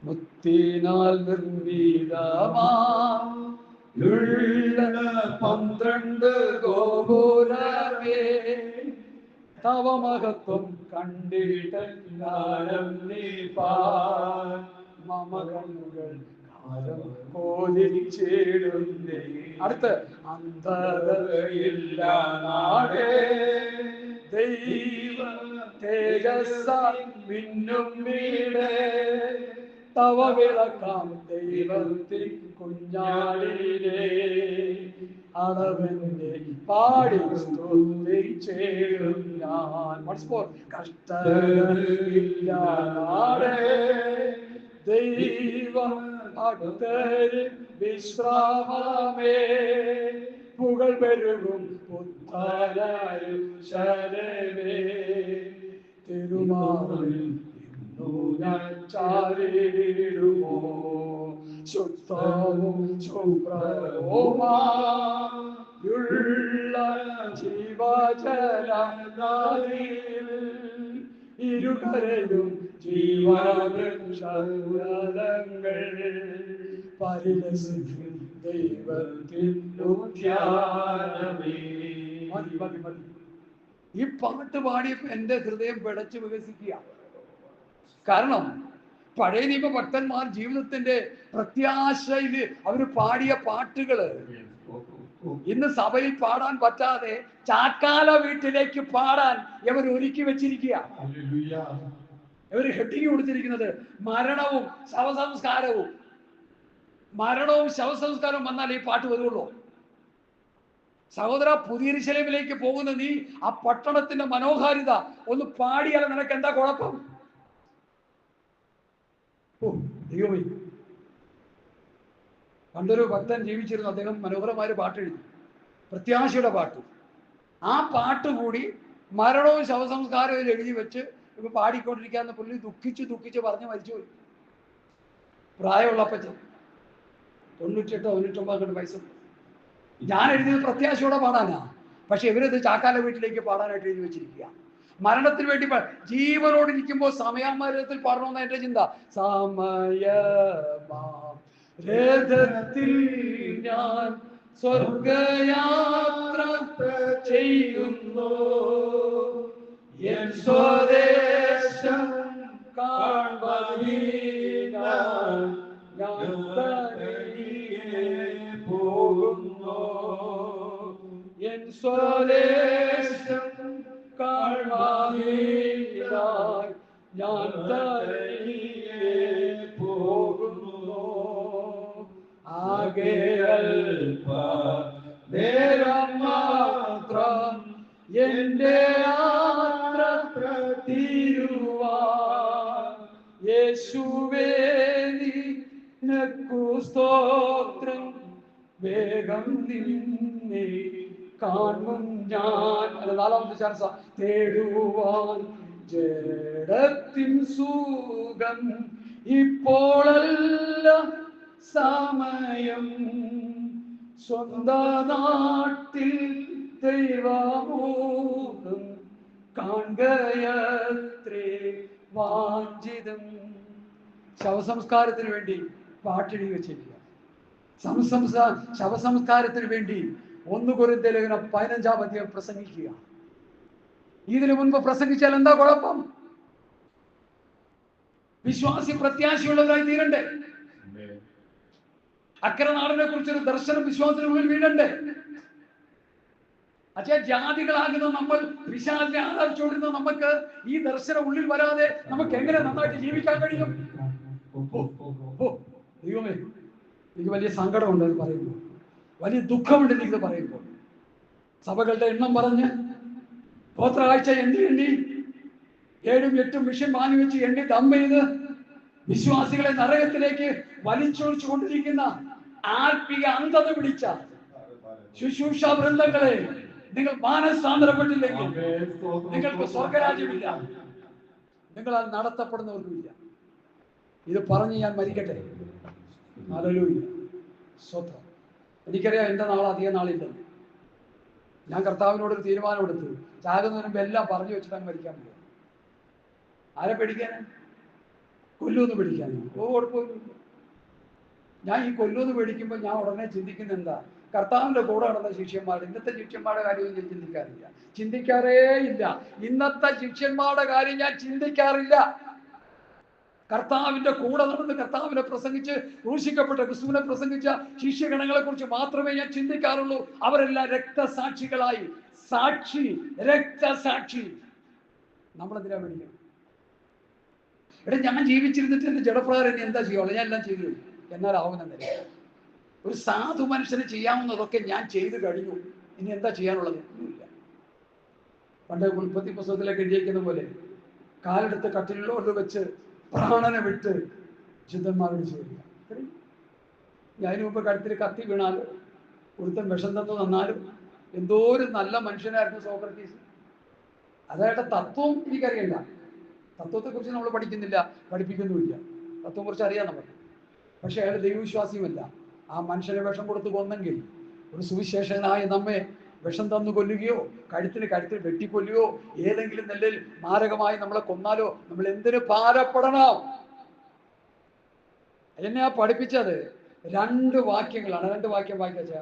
മുത്തിനാൽ നിർമ്മിതമാ 12 ഗോപുരമേ, തവ മഹത്വം കണ്ടിട്ടെല്ലാരും നീ മമകണ്ണുകൾ അടുത്ത് അന്തരയില്ല നാടേ ദൈവ തേജസ്സ മിന്നും വീടേ, തവ വിളക്കാം ദൈവത്തിൻ കുഞ്ഞാടിലേ, അളവന്റെ പാടി സ്തുതിച്ചേരും ഞാൻ. കഷ്ടമില്ലാതെ ദൈവം ഭക്തര് വിശ്രാമമേ പുകൾ പെരുകും പുത്തനാരും ശരവേ തിരുമാറിൽ ഞാൻ ചാരിടുമോ ശുദ്ധവും ശുഭ്രവുമായുള്ള ജീവജലനദിയിൽ ഇരുകരയും ജീവവൃക്ഷങ്ങൾ പരിലസിക്കും ദൈവത്തിനുദ്യാനമേ. മതി മതി മതി. ഈ പാട്ട് പാടിയപ്പോ എന്റെ ഹൃദയം പിടച്ചു വികസിക്കുക. കാരണം പഴയ നിയമ ഭക്തന്മാർ ജീവിതത്തിന്റെ പ്രത്യാശയിൽ അവര് പാടിയ പാട്ടുകള് ഇന്ന് സഭയിൽ പാടാൻ പറ്റാതെ ചാക്കാല വീട്ടിലേക്ക് പാടാൻ ഇവർ ഒരുക്കി വെച്ചിരിക്കുക. ഇവർ ഹെഡിങ് കൊടുത്തിരിക്കുന്നത് മരണവും ശവസംസ്കാരവും. മരണവും ശവസംസ്കാരവും വന്നാൽ ഈ പാട്ട് വരുള്ളൂ. സഹോദര, പുതിയ യെരൂശലേമിലേക്ക് പോകുന്ന നീ ആ പട്ടണത്തിന്റെ മനോഹാരിത ഒന്ന് പാടിയാൽ നിനക്ക് എന്താ കുഴപ്പം? ദൈവമേ, പണ്ടൊരു ഭക്തൻ ജീവിച്ചിരുന്നു. അദ്ദേഹം മനോഹരമായ പാട്ട് എഴുതി, പ്രത്യാശയുടെ പാട്ട്. ആ പാട്ട് കൂടി മരണവും ശവസംസ്കാരവും എഴുതി വെച്ച് ഇപ്പൊ പാടിക്കൊണ്ടിരിക്കാന്ന് പുള്ളി ദുഃഖിച്ച് ദുഃഖിച്ച് പറഞ്ഞ് മരിച്ചുപോയി. പ്രായമുള്ള അപ്പച്ചൻ 98-99 വയസ്സുണ്ട്. ഞാൻ എഴുതിയത് പ്രത്യാശയോടെ പാടാനാ, പക്ഷെ ഇവരത് ചാക്കാല വീട്ടിലേക്ക് പാടാനായിട്ട് എഴുതി വെച്ചിരിക്കുക. മരണത്തിന് വേണ്ടി ജീവനോടിരിക്കുമ്പോൾ സമയാമരത്തിൽ പാടണമെന്ന എന്റെ ചിന്ത. സമയത്തിൽ ഞാൻ സ്വർഗയാത്ര ചെയ്യുന്നു, എൻ സ്വദേശം കാണുവാൻ ഞാൻ പോകുന്നു, എൻ സ്വദേശം കാണുവാൻ ഞാൻ പോകുന്നു. ആകെ നേരം മാത്രം എന്റെ യാത്ര തീരുവാൻ, യേശുവേ നിനക്കു സ്തോത്രം, വേഗം നിന്നെ കാണും ഞാൻ. അല്ല, 4ാമത്തെ ചാൻസ. തേടുവാൻ ജഡത്തിൻ സുഖം ഇപ്പോഴല്ല സമയം, സ്വന്ത നാട്ടിൽ ദൈവമോഹം കാണുകയത്രേ വാഞ്ചിതം. ശവസംസ്കാരത്തിന് വേണ്ടി പാട്ടെഴുതി വെച്ചിരിക്കുക. ശവസംസ്കാരത്തിന് വേണ്ടി 1 കൊരിന്ത്യർ ലേഖനം 15-ാം അധ്യായം പ്രസംഗിക്കുക. ഇതിനു മുൻപ് പ്രസംഗിച്ചാൽ എന്താ കുഴപ്പം? വിശ്വാസി പ്രത്യാശയുള്ളവരായി തീരണ്ടേ? അക്കരനാടിനെ കുറിച്ചൊരു ദർശനം വിശ്വാസത്തിനുള്ളിൽ വീഴണ്ടേ? അച്ഛാ, ജാതികളാകുന്ന നമ്മൾ പിശാചിനെ ആരാധിച്ചുകൊണ്ടിരുന്ന നമുക്ക് ഈ ദർശനം ഉള്ളിൽ വരാതെ നമുക്ക് എങ്ങനെ നന്നായിട്ട് ജീവിക്കാൻ കഴിയും? ദൈവമേ, എനിക്ക് വലിയ സങ്കടമുണ്ട് എന്ന് പറയുമ്പോൾ, വലിയ ദുഃഖമുണ്ട് എനിക്കിത് പറയുമ്പോൾ. സഭകളുടെ എണ്ണം പറഞ്ഞ് പോത്രാഴ്ച എണ്ണി 7-8 മിഷൻ വാങ്ങി വെച്ച് എണ്ണി ദമ്പ് ചെയ്ത് വിശ്വാസികളെ നരകത്തിലേക്ക് വലിച്ചൊഴിച്ചു കൊണ്ടിരിക്കുന്ന ആത്മീയ അന്ധത പിടിച്ച ശുശ്രൂഷ വൃന്ദങ്ങളെ, നിങ്ങൾ മാനസാന്തരപ്പെട്ടില്ലെങ്കിൽ നിങ്ങൾക്ക് സ്വർഗരാജ്യമില്ല, നിങ്ങളാൽ നടത്തപ്പെടുന്നവർക്കുമില്ല. ഇത് പറഞ്ഞ് ഞാൻ മരിക്കട്ടെ. ഹല്ലേലൂയ, സ്തോത്രം. എനിക്കറിയാം എൻ്റെ നാൾ അധികം നാളില്ലെന്ന്. ഞാൻ കർത്താവിനോടൊരു തീരുമാനമെടുത്തു, ചാകുന്നതിന് മുമ്പ് എല്ലാം പറഞ്ഞു വെച്ചിട്ടാണ് മരിക്കാൻ പോകും. ആരെ പേടിക്കാൻ? കൊല്ലൂന്ന് പേടിക്കാൻ? കുഴപ്പമില്ല. ഞാൻ ഈ കൊല്ലൂന്ന് പേടിക്കുമ്പോൾ ഞാൻ ഉടനെ ചിന്തിക്കുന്ന എന്താ, കർത്താവിന്റെ കൂടെ നടന്ന ശിഷ്യന്മാർ, ഇന്നത്തെ ശിഷ്യന്മാരുടെ കാര്യവും ഞാൻ ചിന്തിക്കാറില്ല, ചിന്തിക്കാറേ ഇല്ല. ഇന്നത്തെ ശിഷ്യന്മാരുടെ കാര്യം ഞാൻ ചിന്തിക്കാറില്ല. കർത്താവിന്റെ കൂടെ നടന്ന് കർത്താവിനെ പ്രസംഗിച്ച് ക്രൂശിക്കപ്പെട്ട ക്രിസ്തുവിനെ പ്രസംഗിച്ച ശിഷ്യഗണങ്ങളെ കുറിച്ച് മാത്രമേ ഞാൻ ചിന്തിക്കാറുള്ളൂ. അവരെല്ലാം രക്തസാക്ഷികളായി. സാക്ഷി, രക്തസാക്ഷി. നമ്മളെന്തിനാ പേടിക്കണം? ഞാൻ ജീവിച്ചിരുന്നിട്ട് എന്റെ ജഡപ്രകാരം ഇനി എന്താ ചെയ്യുള്ളൂ? ഞാൻ എല്ലാം ചെയ്തു, എന്നാലാവുമെന്നല്ല. ഒരു സാധു മനുഷ്യന് ചെയ്യാവുന്നതൊക്കെ ഞാൻ ചെയ്തു കഴിഞ്ഞു, ഇനി എന്താ ചെയ്യാനുള്ളത്? ഒന്നുമില്ല. പണ്ട് ഉൽപ്പത്തി പുസ്തകത്തിലേക്ക് എഴുതിയിരിക്കുന്ന പോലെ കാലെടുത്ത് കട്ടിലോട്ട് വെച്ച് പ്രാണനെ വിട്ട് ശുദ്ധന്മാരോട് ചെയ്യുക. അതിനു മുമ്പ് കഴുത്തിൽ കത്തി വീണാലും ഒരുത്തൻ വിഷം തന്നു തന്നാലും എന്തോ ഒരു നല്ല മനുഷ്യനായിരുന്നു സോക്രട്ടീസ്. അതായത് തത്വം എനിക്കറിയില്ല, തത്വത്തെക്കുറിച്ച് നമ്മൾ പഠിക്കുന്നില്ല, പഠിപ്പിക്കുന്നുമില്ല. തത്വത്തെക്കുറിച്ച് അറിയാം നമുക്ക്. പക്ഷെ അയാൾ ദൈവവിശ്വാസിയുമല്ല. ആ മനുഷ്യനെ വിഷം കൊടുത്ത് കൊന്നെങ്കിൽ ഒരു സുവിശേഷകനായ നമ്മെ വിഷം തന്നു കൊല്ലുകയോ കഴുത്തിൽ വെട്ടിക്കൊല്ലുകയോ ഏതെങ്കിലും നിലയിൽ മാരകമായി നമ്മളെ കൊന്നാലോ നമ്മൾ എന്തിനു ഭാരപ്പെടണം? എന്നെ പഠിപ്പിച്ചത് 2 വാക്യങ്ങളാണ്. 2 വാക്യം വായിച്ച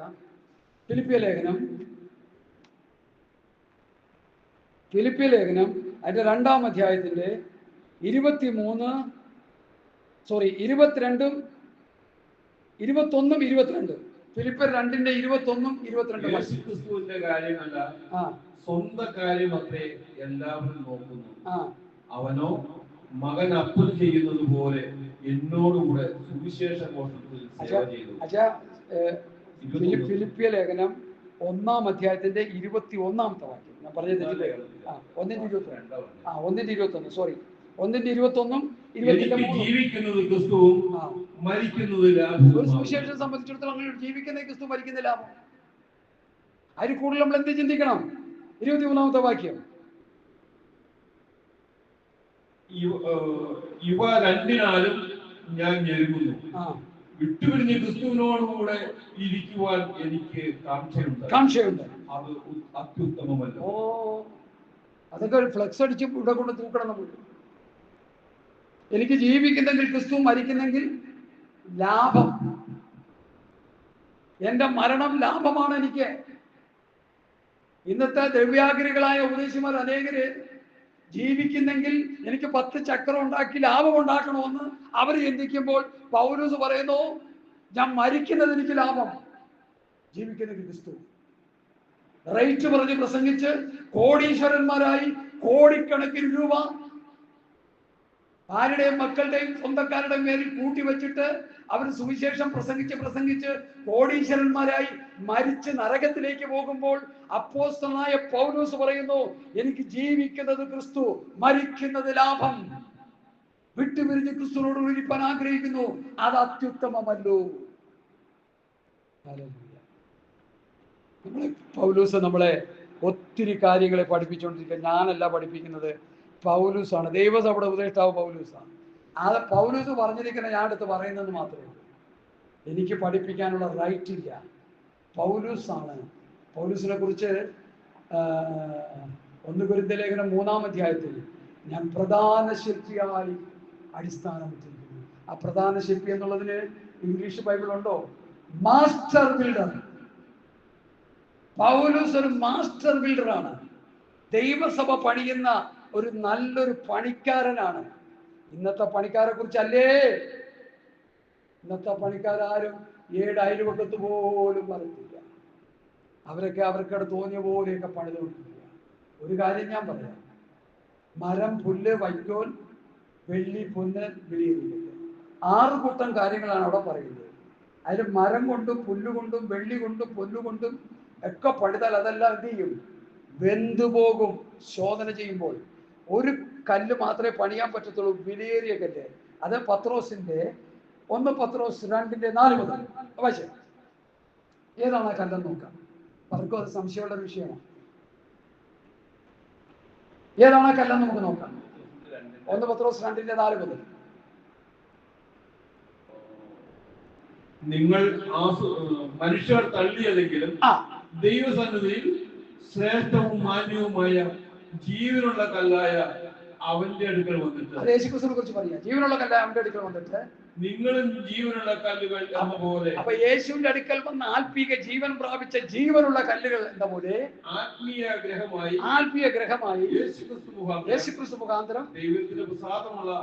ഫിലിപ്പിയ ലേഖനം അതിന്റെ 2-ാം അധ്യായത്തിന്റെ 22, 22. ഫിലിപ്പിയർ 2-ന്റെ 21, 22. യേശുക്രിസ്തുവിന്റെ കാര്യമല്ല, സ്വന്തം കാര്യമത്രേ എല്ലാവരും നോക്കുന്നു. അവനോ മകൻ അപ്പൻ ചെയ്യുന്നത് പോലെ എന്നോടുകൂടെ സുവിശേഷ ഘോഷത്തിൽ സേവ ചെയ്തു. ഫിലിപ്പിയ ലേഖനം 1-ാം അധ്യായത്തിന്റെ 21-ാമത്തെ വാക്യം ഞാൻ പറഞ്ഞത്. 1-ന്റെ 21, ജീവിക്കുന്നത് ക്രിസ്തുവും മരിക്കുന്നത് ലാഭവും. ഒരു സുവിശേഷം സംബന്ധിച്ചിടത്തോളം ജീവിക്കുന്ന ക്രിസ്തു, മരിക്കുന്ന ലാഭം. അതിൽ കൂടുതൽ നമ്മൾ എന്ത് ചിന്തിക്കണം? 21-ാമത്തെ വാക്യം, ഇവ രണ്ടിനാലും ഞാൻ ഞെരുങ്ങുന്നു. വിട്ടുപിരിഞ്ഞ് ക്രിസ്തുവിനോടുകൂടെ ഇരിക്കുവാൻ എനിക്ക് കാംക്ഷയുണ്ട്. അത് അത്യുത്തമമല്ല. അതൊക്കെ ഒരു ഫ്ലെക്സ് അടിച്ച് ഇവിടെ കൊണ്ട് തൂക്കണം നമ്മൾ. എനിക്ക് ജീവിക്കുന്നെങ്കിൽ ക്രിസ്തു, മരിക്കുന്നെങ്കിൽ ലാഭം. എന്റെ മരണം ലാഭമാണ് എനിക്ക്. ഇന്നത്തെ ദ്രവ്യാഗ്രഹികളായ ഉപദേശിമാർ അനേകര് ജീവിക്കുന്നെങ്കിൽ എനിക്ക് 10 ചക്രം ഉണ്ടാക്കി ലാഭം ഉണ്ടാക്കണമെന്ന് അവർ ചിന്തിക്കുമ്പോൾ പൗലോസ് പറയുന്നു, ഞാൻ മരിക്കുന്നത് എനിക്ക് ലാഭം, ജീവിക്കുന്നത് ക്രിസ്തു. റേറ്റ് പറഞ്ഞ് പ്രസംഗിച്ച് കോടീശ്വരന്മാരായി കോടിക്കണക്കിന് രൂപ ആരുടെയും മക്കളുടെയും സ്വന്തക്കാരുടെയും മേലിൽ കൂട്ടി വെച്ചിട്ട് അവർ സുവിശേഷം പ്രസംഗിച്ച് കോടീശ്വരന്മാരായി മരിച്ച് നരകത്തിലേക്ക് പോകുമ്പോൾ അപ്പോസ്തലനായ പൗലോസ് പറയുന്നു, എനിക്ക് ജീവിക്കുന്നത് ക്രിസ്തു, മരിക്കുന്നത് ലാഭം. വിട്ടുപിരിഞ്ഞ് ക്രിസ്തുവിനോട് ഇരിപ്പാൻ ആഗ്രഹിക്കുന്നു, അത് അത്യുത്തമമല്ലോ. പൗലോസ് നമ്മളെ ഒത്തിരി കാര്യങ്ങളെ പഠിപ്പിച്ചുകൊണ്ടിരിക്കുക. ഞാനല്ല പഠിപ്പിക്കുന്നത്, പൗലൂസാണ്. ദൈവസഭയുടെ ഉപദേഷ്ടാവ് പൗലൂസാണ്. അത് പൗലൂസ് പറഞ്ഞിരിക്കുന്ന ഞാൻ അടുത്ത് പറയുന്നത് മാത്രമേ ഉള്ളൂ. എനിക്ക് പഠിപ്പിക്കാനുള്ള റൈറ്റ് ഇല്ല. പൗലൂസാണ്. പൗലൂസിനെ കുറിച്ച് 1 കൊരിന്ത്യർ ലേഖനം 3-ാം അധ്യായത്തിൽ ഞാൻ പ്രധാന ശില്പിയായി അടിസ്ഥാനമിട്ടിരിക്കുന്നു. ആ പ്രധാന ശില്പി എന്നുള്ളതിന് ഇംഗ്ലീഷ് ബൈബിൾ ഉണ്ടോ? Master builder. പൗലൂസ് ഒരു മാസ്റ്റർ ബിൽഡറാണ്. ദൈവസഭ പണിയുന്ന ഒരു നല്ലൊരു പണിക്കാരനാണ്. ഇന്നത്തെ പണിക്കാരെ കുറിച്ചല്ലേ. ഇന്നത്തെ പണിക്കാരും 7 അയൽവക്കത്ത് പോലും വരത്തില്ല. അവരൊക്കെ അവർക്കവിടെ തോന്നിയ പോലെയൊക്കെ പണിതുകൊണ്ടിരിക്കുക. ഒരു കാര്യം ഞാൻ പറയാം, മരം, പുല്ല്, വൈക്കോൽ, വെള്ളി, പൊന്ന്, വിളിയുന്നത് 6 കൂട്ടം കാര്യങ്ങളാണ് അവിടെ പറയുന്നത്. അതിൽ മരം കൊണ്ടും പുല്ലുകൊണ്ടും വെള്ളി കൊണ്ടും പൊന്നുകൊണ്ടും ഒക്കെ പണിതാൽ അതെല്ലാം എന്ത് ചെയ്യും? വെന്തുപോകും. ശോധന ചെയ്യുമ്പോൾ ഒരു കല്ല് മാത്രമേ പണിയാൻ പറ്റത്തുള്ളൂ, വിലയേറിയ കല്ല്. അത് പത്രോസിന്റെ 1 പത്രോസ് 2:4 മുതൽ പക്ഷേ ഏതാണ് ആ കല്ലെന്ന് നോക്കാം. പലർക്കും അത് സംശയമുള്ള ഒരു വിഷയമാണ്. ഏതാണ് ആ കല്ലെന്ന് നമുക്ക് നോക്കാം. 1 പത്രോസ് 2:4 മുതൽ. നിങ്ങൾ മനുഷ്യർ തള്ളിയതെങ്കിലും ദൈവസന്നിധിയിൽ ശ്രേഷ്ഠവും മാന്യവുമായ ജീവനുള്ള കല്ലായ അവന്റെ അടുക്കൽ വന്നിട്ട്, യേശുക്രിസ്തുവിനെ കുറിച്ച് പറയാം. ജീവനുള്ള കല്ലായ അവന്റെ അടുക്കൽ വന്നിട്ട് നിങ്ങളും ജീവനുള്ള കല്ലുകൾ എന്ന പോലെ. അപ്പൊ യേശുവിന്റെ അടുക്കൽ വന്ന ആത്മീക ജീവൻ പ്രാപിച്ച ജീവനുള്ള കല്ലുകൾ എന്ന പോലെ ആത്മീയ ഗ്രഹമായി യേശുക്രിസ്തു മുഖാന്തരം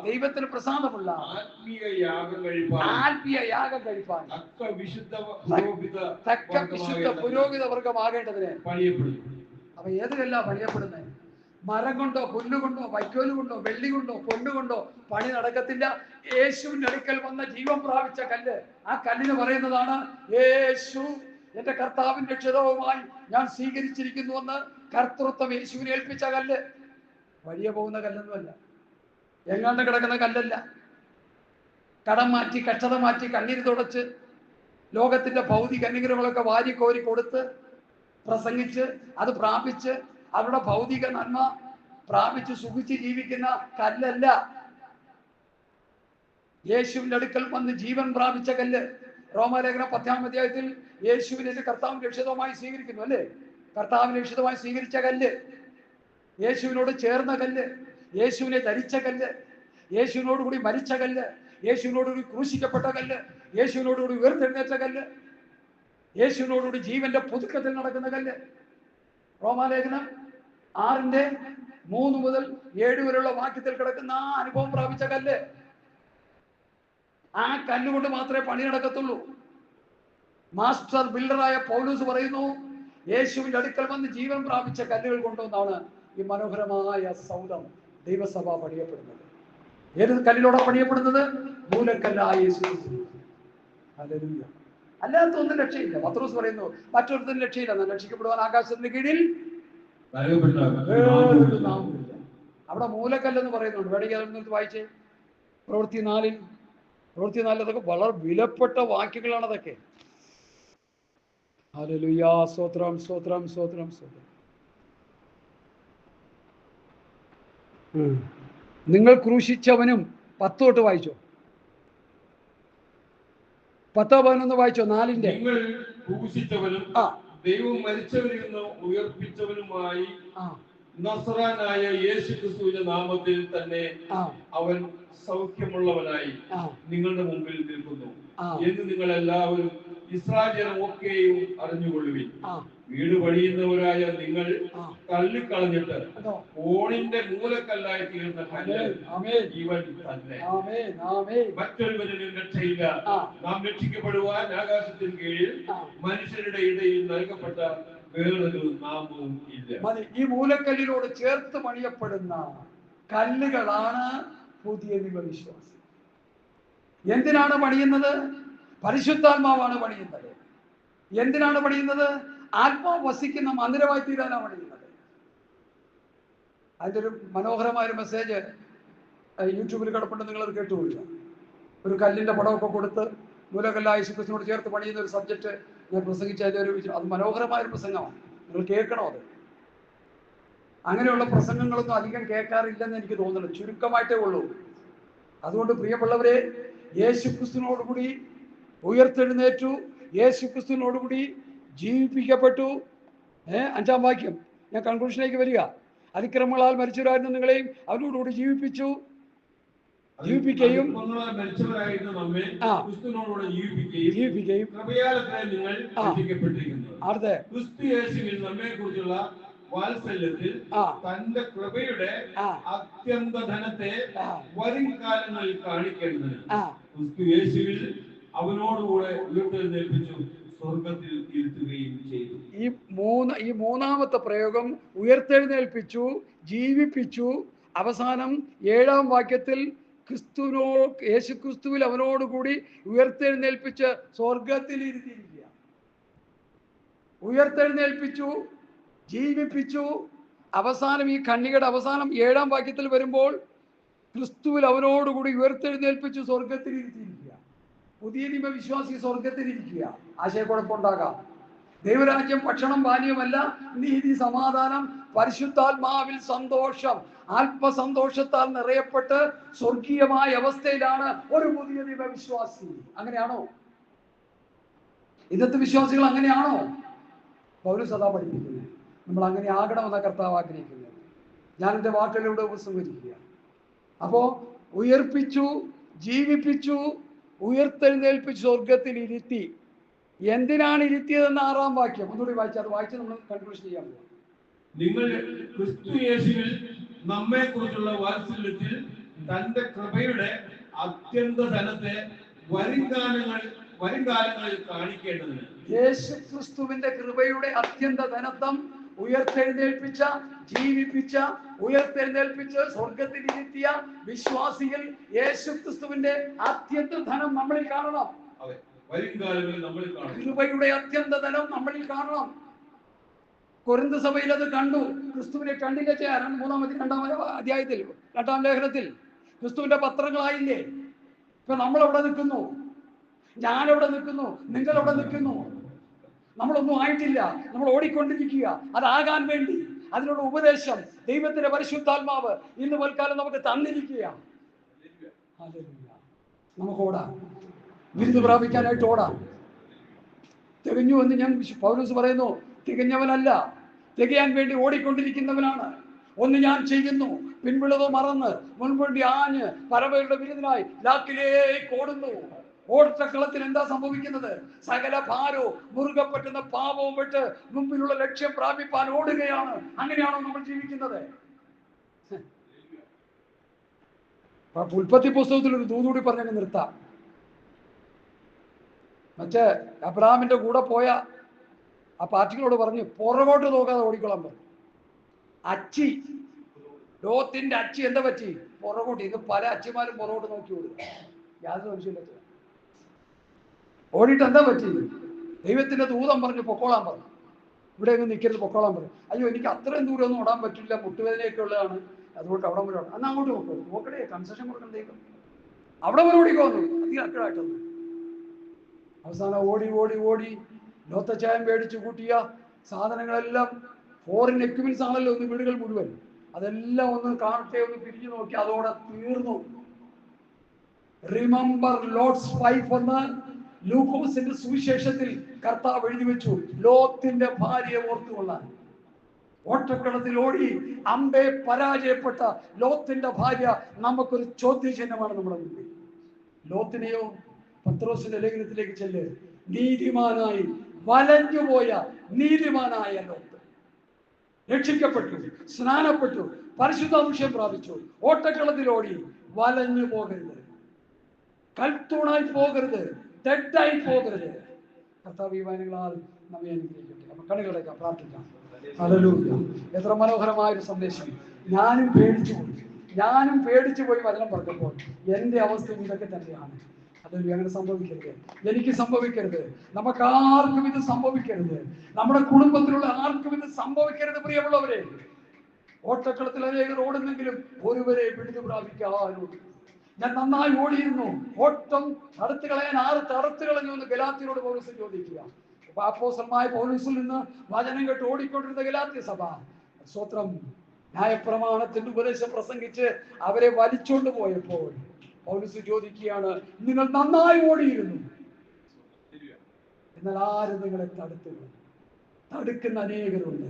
ദൈവത്തിന് പ്രസാദമുള്ള ആത്മീയ യാഗം കഴിപ്പാൻ തക്ക വിശുദ്ധ പുരോഹിത വർഗമാകേണ്ടതിന് പണിയപ്പെടുന്നു. അപ്പൊ ഏത് കല്ലാ പണിയപ്പെടുന്നത്? മരം കൊണ്ടോ പുല്ലുകൊണ്ടോ വൈക്കോല് കൊണ്ടോ വെള്ളി കൊണ്ടോ പൊന്നുകൊണ്ടോ പണി നടക്കത്തില്ല. യേശുവിന്റെ അടുക്കൽ വന്ന ജീവൻ പ്രാപിച്ച കല്ല്, ആ കല്ലിന് പറയുന്നതാണ് യേശു എന്റെ കർത്താവിന്റെ രക്ഷിതാവുമായി ഞാൻ സ്വീകരിച്ചിരിക്കുന്നുവെന്ന് കർത്തൃത്വം യേശുവിനെ ഏൽപ്പിച്ച കല്ല്. വഴിയെ പോകുന്ന കല്ലൊന്നുമല്ല, എങ്ങാണ്ട് കിടക്കുന്ന കല്ലല്ല. കടം മാറ്റി, കഷ്ടത മാറ്റി, കണ്ണീര് തുടച്ച് ലോകത്തിന്റെ ഭൗതിക അനുഗ്രഹങ്ങളൊക്കെ വാരിക്കോരി കൊടുത്ത് പ്രസംഗിച്ച് അത് പ്രാപിച്ച് അവരുടെ ഭൗതിക നന്മ പ്രാപിച്ച് സുഖിച്ച് ജീവിക്കുന്ന കല്ലല്ല. യേശുവിന്റെ അടുക്കൽ വന്ന് ജീവൻ പ്രാപിച്ച കല്ല്. റോമാലേഖനം 10-ാം അധ്യായത്തിൽ യേശുവിനെ കർത്താവിന് രക്ഷിതമായി സ്വീകരിക്കുന്നു അല്ലേ? കർത്താവിന് രക്ഷിതമായി സ്വീകരിച്ച കല്ല്, യേശുവിനോട് ചേർന്ന കല്ല്, യേശുവിനെ ധരിച്ച കല്ല്, യേശുവിനോടുകൂടി മരിച്ച കല്ല്, യേശുവിനോടുകൂടി ക്രൂശിക്കപ്പെട്ട കല്ല്, യേശുവിനോടുകൂടി ഉയർത്തെഴുന്നേറ്റ കല്ല്, യേശുവിനോടുകൂടി ജീവന്റെ പുതുക്കത്തിൽ നടക്കുന്ന കല്ല്. റോമാലേഖനം 6-3 മുതൽ 7 വരെയുള്ള വാക്യത്തിൽ കിടക്കുന്ന ആ അനുഭവം പ്രാപിച്ച കല്ല്. ആ കല്ലുകൊണ്ട് മാത്രമേ പണി നടക്കത്തുള്ളൂ. മാസ്റ്റർ ബിൽഡറായ പൗലോസ് പറയുന്നു, യേശുവിന്റെ അടുക്കൽ വന്ന് ജീവൻ പ്രാപിച്ച കല്ലുകൾ കൊണ്ടുവന്നാണ് ഈ മനോഹരമായ സൗധം ദൈവസഭ പണിയപ്പെടുന്നത്. ഏത് കല്ലിലൂടെ പണിയപ്പെടുന്നത്? മൂലക്കല്ലായ യേശു. ഹല്ലേലൂയ. അല്ലാത്ത ഒന്നും രക്ഷയില്ല. പത്രോസ് പറയുന്നു മറ്റൊരുത്തരും രക്ഷയില്ല, രക്ഷിക്കപ്പെടുവാൻ ആകാശത്തിന് കീഴിൽ വേറൊരു നാമമില്ല. അവിടെ മൂലക്കല്ലെന്ന് പറയുന്നുണ്ട്. വേണമെങ്കിൽ അതൊന്ന് വായിച്ചേ. പ്രവൃത്തി 4 അതൊക്കെ വളരെ വിലപ്പെട്ട വാക്യങ്ങളാണ് അതൊക്കെ. ഹല്ലേലൂയ. സ്തോത്രം സ്തോത്രം സ്തോത്രം സ്തോത്രം. നിങ്ങൾ ക്രൂശിച്ചവനും 10 തൊട്ട് വായിച്ചോ. 10-11 വായിച്ചോ. 4 നിങ്ങൾ ക്രൂശിച്ചവനും ദൈവം മരിച്ചവരിൽ നിന്ന് ഉയർപ്പിച്ചവനുമായി നസറാനായ യേശു ക്രിസ്തുവിന്റെ നാമത്തിൽ തന്നെ അവൻ സൗഖ്യമുള്ളവനായി നിങ്ങളുടെ മുമ്പിൽ നിൽക്കുന്നു എന്ന് നിങ്ങൾ എല്ലാവരും ഇസ്രായേലും ഒക്കെയും അറിഞ്ഞുകൊള്ളുവിൻ. വീട് പണിയുന്നവരായ നിങ്ങൾ തള്ളിക്കളഞ്ഞിട്ട് കോണിന്റെ മൂലക്കല്ലായി തീർന്ന കല്ല് ഇവൻ തന്നെ. മറ്റൊരുവനും രക്ഷയില്ല. നാം രക്ഷിക്കപ്പെടുവാൻ ആകാശത്തിന് കീഴിൽ മനുഷ്യരുടെ ഇടയിൽ നൽകപ്പെട്ട വേറൊരു നാമവും ഇല്ല. ഈ മൂലക്കല്ലിനോട് ചേർത്ത് പണിയപ്പെടുന്ന കല്ലുകളാണ് പുതിയ നിയമവിശ്വാസം. എന്തിനാണ് പണിയുന്നത്? പരിശുദ്ധാത്മാവാണ് പണിയുന്നത്. എന്തിനാണ് പണിയുന്നത്? ആത്മാവ് വസിക്കുന്ന മന്ദിരമായി തീരാനാണ് പണിയുന്നത്. അതിൻ്റെ ഒരു മനോഹരമായൊരു മെസ്സേജ് യൂട്യൂബിൽ കിടപ്പുണ്ട്, നിങ്ങളത് കേട്ടുകൊള്ളുക. ഒരു കല്ലിൻ്റെ പടമൊക്കെ കൊടുത്ത് മൂലക്കല്ലായ യേശുക്രിസ്തുവിനോട് ചേർത്ത് പണിയുന്ന ഒരു സബ്ജക്റ്റ് ഞാൻ പ്രസംഗിച്ച അത് മനോഹരമായൊരു പ്രസംഗമാണ്. നിങ്ങൾ കേൾക്കണോ അത്? അങ്ങനെയുള്ള പ്രസംഗങ്ങളൊന്നും അധികം കേൾക്കാറില്ലെന്ന് എനിക്ക് തോന്നുന്നു, ചുരുക്കമായിട്ടേ ഉള്ളൂ. അതുകൊണ്ട് പ്രിയമുള്ളവരെ, യേശുക്രിസ്തുവിനോടുകൂടി ഉയർത്തെഴുന്നേറ്റു, യേശുക്രിസ്തുവിനോടുകൂടി ജീവിപ്പിക്കപ്പെട്ടു. 5-ാം വാക്യം, ഞാൻ കൺക്ലൂഷനിലേക്ക് വരിക. അതിക്രമങ്ങളാൽ മരിച്ചവരായിരുന്നു നിങ്ങളെയും അവരോടുകൂടി ജീവിപ്പിക്കുകയും വാത്സല്യത്തിൽ തന്റെ കൃപയുടെ അത്യന്ത ധനത്തെ വരും കാലങ്ങളിൽ കാണിക്കേണ്ടതിന് ക്രിസ്തു യേശുവിൽ അവനോടുകൂടെ ഉയർത്തെഴുന്നേൽപ്പിച്ചു സ്വർഗത്തിൽ ഇരുത്തുകയും ചെയ്തു. ഈ മൂന്നാമത്തെ പ്രയോഗം ഉയർത്തെഴുന്നേൽപ്പിച്ചു, ജീവിപ്പിച്ചു. അവസാനം 7-ാം വാക്യത്തിൽ യേശു ക്രിസ്തുവിൽ അവനോടുകൂടി ഉയർത്തെഴുന്നേൽപ്പിച്ച് സ്വർഗത്തിൽ ഇരുത്തിയിരിക്കുക. ഉയർത്തെഴുന്നേൽപ്പിച്ചു, ജീവിപ്പിച്ചു. അവസാനം ഈ ഖണ്ഡികയുടെ അവസാനം 7-ാം വാക്യത്തിൽ വരുമ്പോൾ ക്രിസ്തുവിൽ അവനോടുകൂടി ഉയർത്തെഴുന്നേൽപ്പിച്ചു സ്വർഗത്തിൽ ഇരുത്തിയിരിക്കുക. പുതിയ നിയമവിശ്വാസി സ്വർഗത്തിലിരിക്കുക. ആശയക്കുഴപ്പമുണ്ടാകാം. ദൈവരാജ്യം ഭക്ഷണം പാനീയമല്ല, നീതി, സമാധാനം, പരിശുദ്ധാത്മാവിൽ സന്തോഷം, ആത്മസന്തോഷത്താൽ നിറയപ്പെട്ട് സ്വർഗീയമായ അവസ്ഥയിലാണ് ഒരു പുതിയ നിയമവിശ്വാസി. അങ്ങനെയാണോ? ഇന്നത്തെ വിശ്വാസികൾ അങ്ങനെയാണോ? പൗലോസ് അതാ പഠിപ്പിക്കുന്നത്. നമ്മൾ അങ്ങനെ ആകണമെന്ന കർത്താവ് ആഗ്രഹിക്കുന്നത്. ഞാൻ എൻ്റെ വാക്കുകളിലൂടെ ഉപസംഹരിക്കുക. അപ്പോ ഉയർപ്പിച്ചു, ജീവിപ്പിച്ചു, ഉയർത്തെഴുന്നേൽപ്പിച്ചു, സ്വർഗത്തിൽ ഇരുത്തി. എന്തിനാണ് ഇരുത്തിയതെന്ന് 6-ാം വാക്യം ഒന്നുകൂടി വായിച്ചു. അത് വായിച്ച് നമ്മൾ കൺക്ലൂഷൻ ചെയ്യാൻ പോകും. നിങ്ങൾ ക്രിസ്തു യേശുവിൽ നമ്മെ കുറിച്ചുള്ള വാത്സല്യത്തിൽ തന്റെ കൃപയുടെ അത്യന്ത ധനത്തെ വരും കാലങ്ങളിൽ കാണിക്കേണ്ടതിന്. യേശു ക്രിസ്തുവിന്റെ കൃപയുടെ അത്യന്ത ധനത്വം ഉയർത്തെഴുന്നേൽപ്പിച്ച, ജീവിപ്പിച്ച, ഉയർത്തെഴുന്നേൽപ്പിച്ച് സ്വർഗത്തിൽ ഇരുത്തിയ വിശ്വാസികൾ യേശുക്രിസ്തുവിന്റെ അത്യന്ത ധനം നമ്മളിൽ കാണണം. കൃപയുടെ അത്യന്ത ധനം നമ്മളിൽ കാണണം. കൊരിന്ത് സഭയിൽ അത് കണ്ടു. ക്രിസ്തുവിനെ കണ്ടില്ല. 2 അധ്യായത്തിൽ 2 ലേഖനത്തിൽ ക്രിസ്തുവിന്റെ പത്രങ്ങളായില്ലേ? ഇപ്പൊ നമ്മളെവിടെ നിൽക്കുന്നു? ഞാനെവിടെ നിൽക്കുന്നു? നിങ്ങളെവിടെ നിൽക്കുന്നു? നമ്മളൊന്നും ആയിട്ടില്ല. നമ്മൾ ഓടിക്കൊണ്ടിരിക്കുക. അതാകാൻ വേണ്ടി അതിനുള്ള ഉപദേശം ദൈവത്തിന്റെ പരിശുദ്ധാത്മാവ് ഇന്ന് പൽക്കാലം നമുക്ക് തന്നിരിക്കുക. നമുക്ക് ഓടാം, വിരുന്ന് പ്രാപിക്കാനായിട്ട് ഓടാം. തികഞ്ഞു എന്ന് ഞാൻ പൗലോസ് പറയുന്നു. തികഞ്ഞവനല്ല, തികയാൻ വേണ്ടി ഓടിക്കൊണ്ടിരിക്കുന്നവനാണ്. ഒന്ന് ഞാൻ ചെയ്യുന്നു, പിൻവിളവ് മറന്ന് മുൻപണ്ടി ആഞ്ഞ് പരമയുടെ വിരുദ്ധനായി ലാക്കിലേക്ക് ഓടുന്നു. ഓട്ടക്കളത്തിൽ എന്താ സംഭവിക്കുന്നത്? സകല ഭാരവും മുറുകെ പറ്റുന്ന പാപവും വിട്ട് മുമ്പിലുള്ള ലക്ഷ്യം പ്രാപിപ്പാൻ ഓടുകയാണ്. അങ്ങനെയാണോ നമ്മൾ ജീവിക്കുന്നത്? ഉൽപ്പത്തി പുസ്തകത്തിൽ ഒരു ദൂതുകൂടി പറഞ്ഞങ്ങ് നിർത്താം. മറ്റേ അബ്രഹാമിന്റെ കൂടെ പോയ ആ പാർട്ടികളോട് പറഞ്ഞു, പുറകോട്ട് നോക്കാതെ ഓടിക്കൊള്ളാൻ പറഞ്ഞു. അച്ചി, ലോകത്തിന്റെ അച്ചി എന്താ പറ്റി? പുറകോട്ട്. ഇത് പല അച്ചിമാരും പുറകോട്ട് നോക്കി ഓടുക. യാതൊരു സംശയമില്ല. ഓടിയിട്ട് എന്താ പറ്റി? ദൈവത്തിന്റെ ദൂതം പറഞ്ഞു പൊക്കോളാൻ പറഞ്ഞു. ഇവിടെ എങ്ങും നിൽക്കരുത്, പൊക്കോളാൻ പറഞ്ഞു. അയ്യോ, എനിക്ക് അത്രയും ദൂരം ഒന്നും ഓടാൻ പറ്റില്ല, മുട്ടുവേദനയൊക്കെ ഉള്ളതാണ്, അതുകൊണ്ട് അവിടെ വരെ ഓടാം. എന്നാൽ അങ്ങോട്ട് നോക്കൂ, നോക്കടേ, കൺസെഷൻ കൊടുക്കണം ദൈവം. അവിടെ വരെ ഓടിക്കോന്നു. അധികം അക്കടായിട്ടൊന്നും. അവസാനം ഓടി ഓടി ഓടി ലോത്തച്ചായം മേടിച്ചു കൂട്ടിയ സാധനങ്ങളെല്ലാം ഫോറിൻ എക്യുപ്മെന്റ്സ് ആണല്ലോ, ഒന്ന് വീടുകൾ മുഴുവൻ. അതെല്ലാം ഒന്ന് കാണട്ടെ, ഒന്ന് പിരിഞ്ഞു നോക്കി, അതോടെ തീർന്നു. റിമെമ്പർ ലോട്ട്സ് വൈഫ് എന്ന് ലൂക്കോസിന്റെ സുവിശേഷത്തിൽ കർത്താവ് എഴുതി വെച്ചു. ലോത്തിന്റെ ഭാര്യയെ ഓർത്തുകൊള്ളാൻ. ഓട്ടക്കളത്തിൽ ഓടി അമ്പെ പരാജയപ്പെട്ട ലോത്തിന്റെ ഭാര്യ നമുക്കൊരു ചോദ്യചിഹ്നമാണ് നമ്മുടെ മുന്നിൽ. ലോത്തിനെയോ പത്രോസിന്റെ ലേഖനത്തിലേക്ക് ചെല്ല്. നീതിമാനായി വലഞ്ഞുപോയ നീതിമാനായ ലോത്ത് രക്ഷിക്കപ്പെട്ടു, സ്നാനപ്പെട്ടു, പരിശുദ്ധാംശം പ്രാപിച്ചു. ഓട്ടക്കളത്തിൽ ഓടി വലഞ്ഞു പോകരുത്, കൽത്തൂണായി പോകരുത്, തെറ്റായി പോകരുത്. കർത്താവ് ഈ വായനകളാൽ നമ്മെ അനുഗ്രഹിക്കട്ടെ. നമുക്ക് കണ്ണുകളടയ്ക്കാം, പ്രാർത്ഥിക്കാം. ഹല്ലേലൂയ. എത്ര മനോഹരമായ ഒരു സന്ദേശം. ഞാനും പേടിച്ചു പോയി വചനം പറഞ്ഞപ്പോൾ എന്റെ അവസ്ഥ ഇതൊക്കെ തന്നെയാണ്. അതൊരു അങ്ങനെ സംഭവിക്കരുത്, എനിക്ക് സംഭവിക്കരുത്, നമുക്ക് ആർക്കും ഇത് സംഭവിക്കരുത്, നമ്മുടെ കുടുംബത്തിലുള്ള ആർക്കും ഇത് സംഭവിക്കരുത്. പ്രിയമുള്ളവരെ, ഓട്ടക്കളത്തിൽ അനേകർ ഓടുന്നെങ്കിലും ഒരുവരെ പിടിച്ചു പ്രാപിക്കാനോട്. ഞാൻ നന്നായി ഓടിയിരുന്നു, ഓട്ടം തടുത്തു കളയാൻ 6 തടുത്തു കളഞ്ഞു എന്ന് ഗലാത്യരോട് പൗലോസ് ചോദിക്കുക. അപ്പോസ്തലനായ പൗലോസിൽ നിന്ന് വചനം കേട്ട് ഓടിക്കൊണ്ടിരുന്ന ഗലാത്യ സഭ, സ്തോത്രം, ന്യായപ്രമാണത്തിന്റെ ഉപദേശം പ്രസംഗിച്ച് അവരെ വലിച്ചോണ്ട് പോയപ്പോൾ പൗലോസ് ചോദിക്കുകയാണ്, നിങ്ങൾ നന്നായി ഓടിയിരുന്നു, എന്നാൽ ആരും നിങ്ങളെ തടുക്കുന്ന അനേകരുണ്ട്.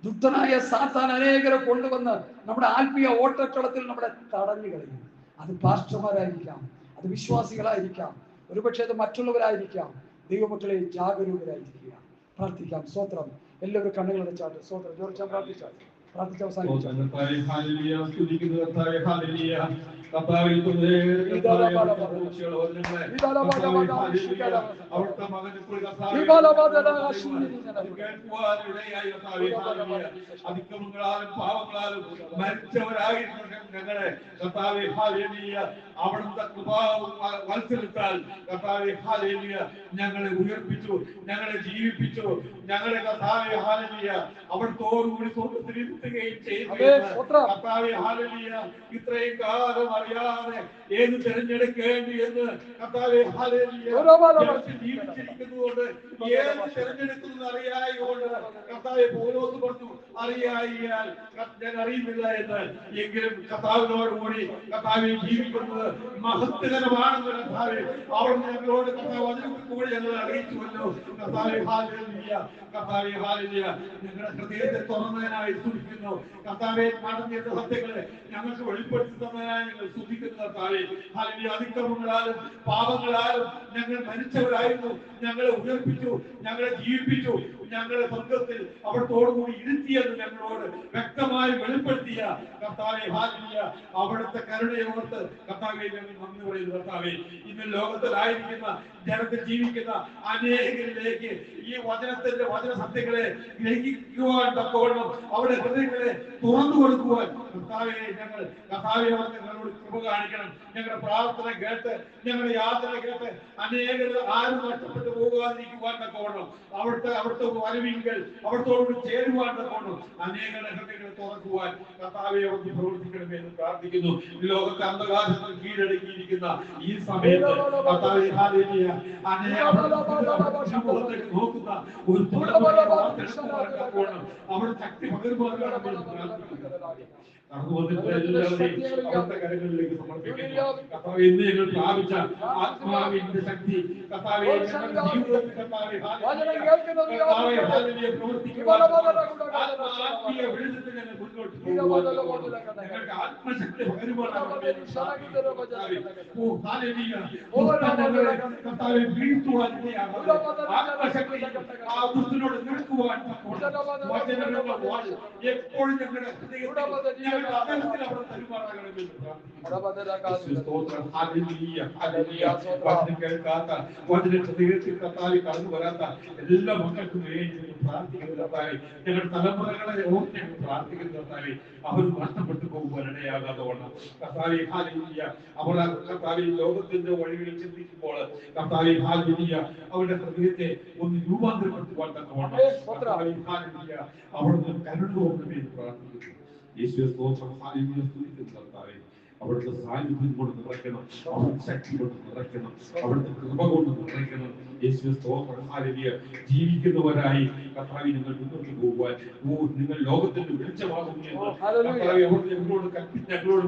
ദുഷ്ടനായ സാത്താൻ അനേകരെ കൊണ്ടുവന്ന് നമ്മുടെ ആത്മീയ ഓട്ടക്കളത്തിൽ നമ്മളെ തടഞ്ഞു കളയും. അത് പാസ്റ്റർമാരായിരിക്കാം, അത് വിശ്വാസികളായിരിക്കാം, ഒരുപക്ഷെ അത് മറ്റുള്ളവരായിരിക്കാം. ദൈവമക്കളെ ജാഗരൂകരായിരിക്കുക. പ്രാർത്ഥിക്കാം. സ്തോത്രം. എല്ലാവരും കണ്ണുകളുടെ ചാട്ട്. സ്തോത്രം. ജോർജ് പ്രാർത്ഥിച്ചാൽ പ്രാർത്ഥിച്ച് അവസാനിപ്പിച്ചു. അതിക്രമങ്ങളാലും പാവങ്ങളാലും മരിച്ചവരായിരുന്നു ഞങ്ങളെ കർത്താവേ ഹല്ലേലൂയ, അവിടുത്തെ വാത്സല്യത്താൽ കർത്താവേ ഹല്ലേലൂയ ഞങ്ങളെ ഉയർപ്പിച്ചു, ഞങ്ങളെ ജീവിപ്പിച്ചു, ഞങ്ങളെ കർത്താവേ ഹല്ലേലൂയ അവിടുത്തോടുകൂടി സ്വർഗ്ഗത്തിൽ ഇരുത്തുകയും ചെയ്തു. കർത്താവേ ഹല്ലേലൂയ, ഇത്രയും കാലം അറിയാതെ ഏത് തിരഞ്ഞെടുക്കേണ്ടി എന്ന് കർത്താവേ ഹല്ലേലൂയ ജീവിച്ചിരിക്കുന്നതുകൊണ്ട് ഏത് തിരഞ്ഞെടുക്കുന്നത് അറിയായതുകൊണ്ട് കർത്താവേ പൗലോസ് പറഞ്ഞു, അറിയായിയാൽ ഞാൻ അറിയുന്നില്ല എന്ന്. എങ്കിലും കർത്താവിനോടുകൂടി കർത്താവെ ജീവിക്കുന്നത് മഹത്വകരമാണെന്ന് കർത്താവെ അവിടുന്ന് ഞങ്ങളോട് കർത്താവ് അതിനൊക്കെ കൂടി ഞങ്ങൾ അറിയിച്ചുവല്ലോ. കർത്താവെ ഹല്ലേലൂയ, കർത്താവെ ഹല്ലേലൂയ, ഞങ്ങളുടെ ഹൃദയത്തെ തുറന്നതിനായി സ്തുതിക്കുന്നു. കർത്താവെ നടന്നിയ സത്യങ്ങളെ ഞങ്ങൾക്ക് വെളിപ്പെടുത്തി തന്നതിനായി ഞങ്ങൾ സ്തുതിക്കുന്നു. കർത്താവെ ഹല്ലേലൂയ, അതിക്രമങ്ങളാലും പാപങ്ങളാലും ഞങ്ങൾ മരിച്ചവരായിരുന്നു, ഞങ്ങളെ ഉയർപ്പിച്ചു, ഞങ്ങളെ ജീവിപ്പിച്ചു, ഞങ്ങളെ സ്വർഗത്തിൽ അവിടത്തോടുകൂടി ഇരുത്തിയെന്ന് ഞങ്ങളോട് വ്യക്തമായി വെളിപ്പെടുത്തിയ കർത്താവെ ഹാലലുയ അവിടുത്തെ കരുണയോർത്ത് കർത്താവെ ഞങ്ങൾ നന്ദി പറയുന്നു. കർത്താവെ ഇന്ന് ലോകത്തിലായിരിക്കുന്ന ജനത്തിൽ ജീവിക്കുന്ന അനേകരിലേക്ക് ഈ വചന സത്യങ്ങളെ ഗ്രഹിക്കുവാൻ തക്കവണ്ണം അവിടെ ഹൃദയങ്ങളെ തുറന്നു കൊടുക്കുവാൻ കർത്താവെ അവർക്ക് ഞങ്ങളോട് കൃപ കാണിക്കണം. ഞങ്ങളുടെ പ്രാർത്ഥന കേട്ട് ഞങ്ങളുടെ യാത്ര കേട്ട് അനേകർ ആരും നഷ്ടപ്പെട്ടു പോകാതിരിക്കുവാൻ തക്കവണ്ണം അവിടുത്തെ വരവിങ്കൽ അവിടത്തോട് ചേരുവാൻ തക്കവണ്ണം അനേകരുടെ ഹൃദയങ്ങളെ തുറക്കുവാൻ കർത്താവെ അവർക്ക് പ്രവർത്തിക്കണമേ എന്ന് പ്രാർത്ഥിക്കുന്നു. ലോകത്തെ അന്ധകാരത്തിൽ കീഴടക്കിയിരിക്കുന്ന ഈ സമയത്ത് കർത്താവെ ഹാലേലൂയ നോക്കുന്ന ഒരു അവിടെ ശക്തി പകരുവാനാണ് അവിടുത്തെ കരങ്ങളിലേക്ക് സമർപ്പിക്കുന്നു. കർത്താവേ ഇന്ന് ഞങ്ങൾ പ്രാപിച്ച ആത്മാവിന്റെ ശക്തി കർത്താവേ ഞങ്ങളുടെ ജീവിതത്തിൽ കർത്താവേ പ്രവർത്തിക്കുവാൻ ആത്മീയ വെളിച്ചത്തിൽ ഞങ്ങൾ മുന്നോട്ട് പോകുവാൻ ഞങ്ങൾക്ക് ആത്മശക്തി പകരുവാനാണ് കർത്താവെ വീഴ്ത്തുവാൻ ആത്മശക്തി ആ ദുഷ്ടനോട് നിൽക്കുവാൻ എപ്പോഴും ഞങ്ങളുടെ ഹൃദയത്തിൽ കേൾക്കാത്ത കടന്നു വരാത്ത എല്ലാ മക്കൾക്കും വേണ്ടി പ്രാർത്ഥിക്കുന്ന കർത്താവേ ഞങ്ങളുടെ തലമുറകളെ ഓർത്ത് ഞങ്ങൾ പ്രാർത്ഥിക്കുന്ന കർത്താവേ അവർ നഷ്ടപ്പെട്ടു പോകുവാൻ ഇടയാകാതെ വണ്ണം കർത്താവേ ഹാലേലൂയ അവർ കർത്താവേ ലോകത്തിന്റെ വഴികളിൽ ചിന്തിക്കുമ്പോൾ കർത്താവേ ഹാലേലൂയ അവരുടെ ഹൃദയത്തെ ഒന്ന് രൂപാന്തരപ്പെടുത്തുവാൻ തക്കവണ്ണം കർത്താവേ ഹാലേലൂയ അവിടുന്ന് കരുണ തോന്നണമേ പ്രാർത്ഥിക്കുന്നു. യേശുവേ സ്തോത്രം ഹാലേലൂയ സ്തുതിക്കുന്നു കർത്താവേ അവിടുത്തെ സാന്നിധ്യം കൊണ്ട് നിറയ്ക്കണം, അവിടുത്തെ ശക്തി കൊണ്ട് നിറയ്ക്കണം, അവിടുത്തെ കൃപ കൊണ്ട് നിറയ്ക്കണം. യേശുവേ സ്തോത്രം ഹാലേലൂയ ജീവിക്കുന്നവരായി കർത്താവേ നിങ്ങൾ മുന്നോട്ട് പോകുവാൻ നിങ്ങൾ ലോകത്തിന്റെ വെളിച്ചമാകുന്നു എന്ന് കർത്താവേ അവിടുന്ന് ഞങ്ങളോട് കൽപ്പിച്ച് ഞങ്ങളോട്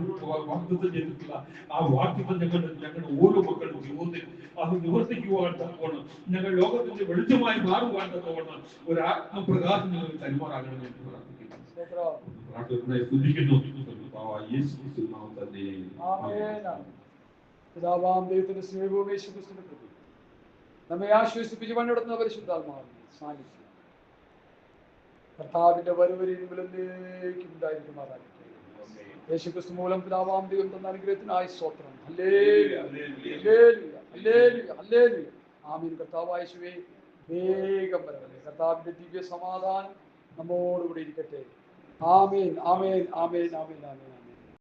വാഗ്ദത്തം ചെയ്തിട്ടുള്ള ആ വാഗ്ദത്തം ഞങ്ങളുടെ ഓരോ മക്കളുടെ ജീവിതത്തിൽ അത് നിവർത്തിക്കുവാൻ തക്കവണ്ണം ഞങ്ങൾ ലോകത്തിന്റെ വെളിച്ചമായി മാറുവാൻ തക്കവണ്ണം ഒരു ആത്മപ്രകാശം നിങ്ങൾ തരുമാറാകണമെന്ന് പ്രാർത്ഥിക്കുന്നു. സ്തുതിക്കുന്നു പിതാവാം ദൈവത്തിന്റെ സ്നേഹവും യേശുക്രിസ്തുവിന്റെ കൃപയും നമ്മെ ആശ്വസിപ്പിച്ച് പണിയെടുക്കുന്ന പരിശുദ്ധാത്മാവിന്റെ സാന്നിധ്യം കർത്താവിന്റെ വരുവരിലേക്കും ഉണ്ടായിരിക്കുമാറാകട്ടെ. യേശുക്രിസ്തു മൂലം പിതാവാം ദൈവം തന്ന അനുഗ്രഹത്തിനായി സ്തോത്രം. ഹല്ലേലൂയ ഹല്ലേലൂയ ഹല്ലേലൂയ ഹല്ലേലൂയ. ആമീൻ. കർത്താവായ യേശുവേ വേഗം വരണമേ. കർത്താവിന്റെ ദിവ്യ സമാധാനം നമ്മോടുകൂടി ഇരിക്കട്ടെ. ആമേൻ ആമേൻ ആമേൻ ആമേൻ ആമേൻ.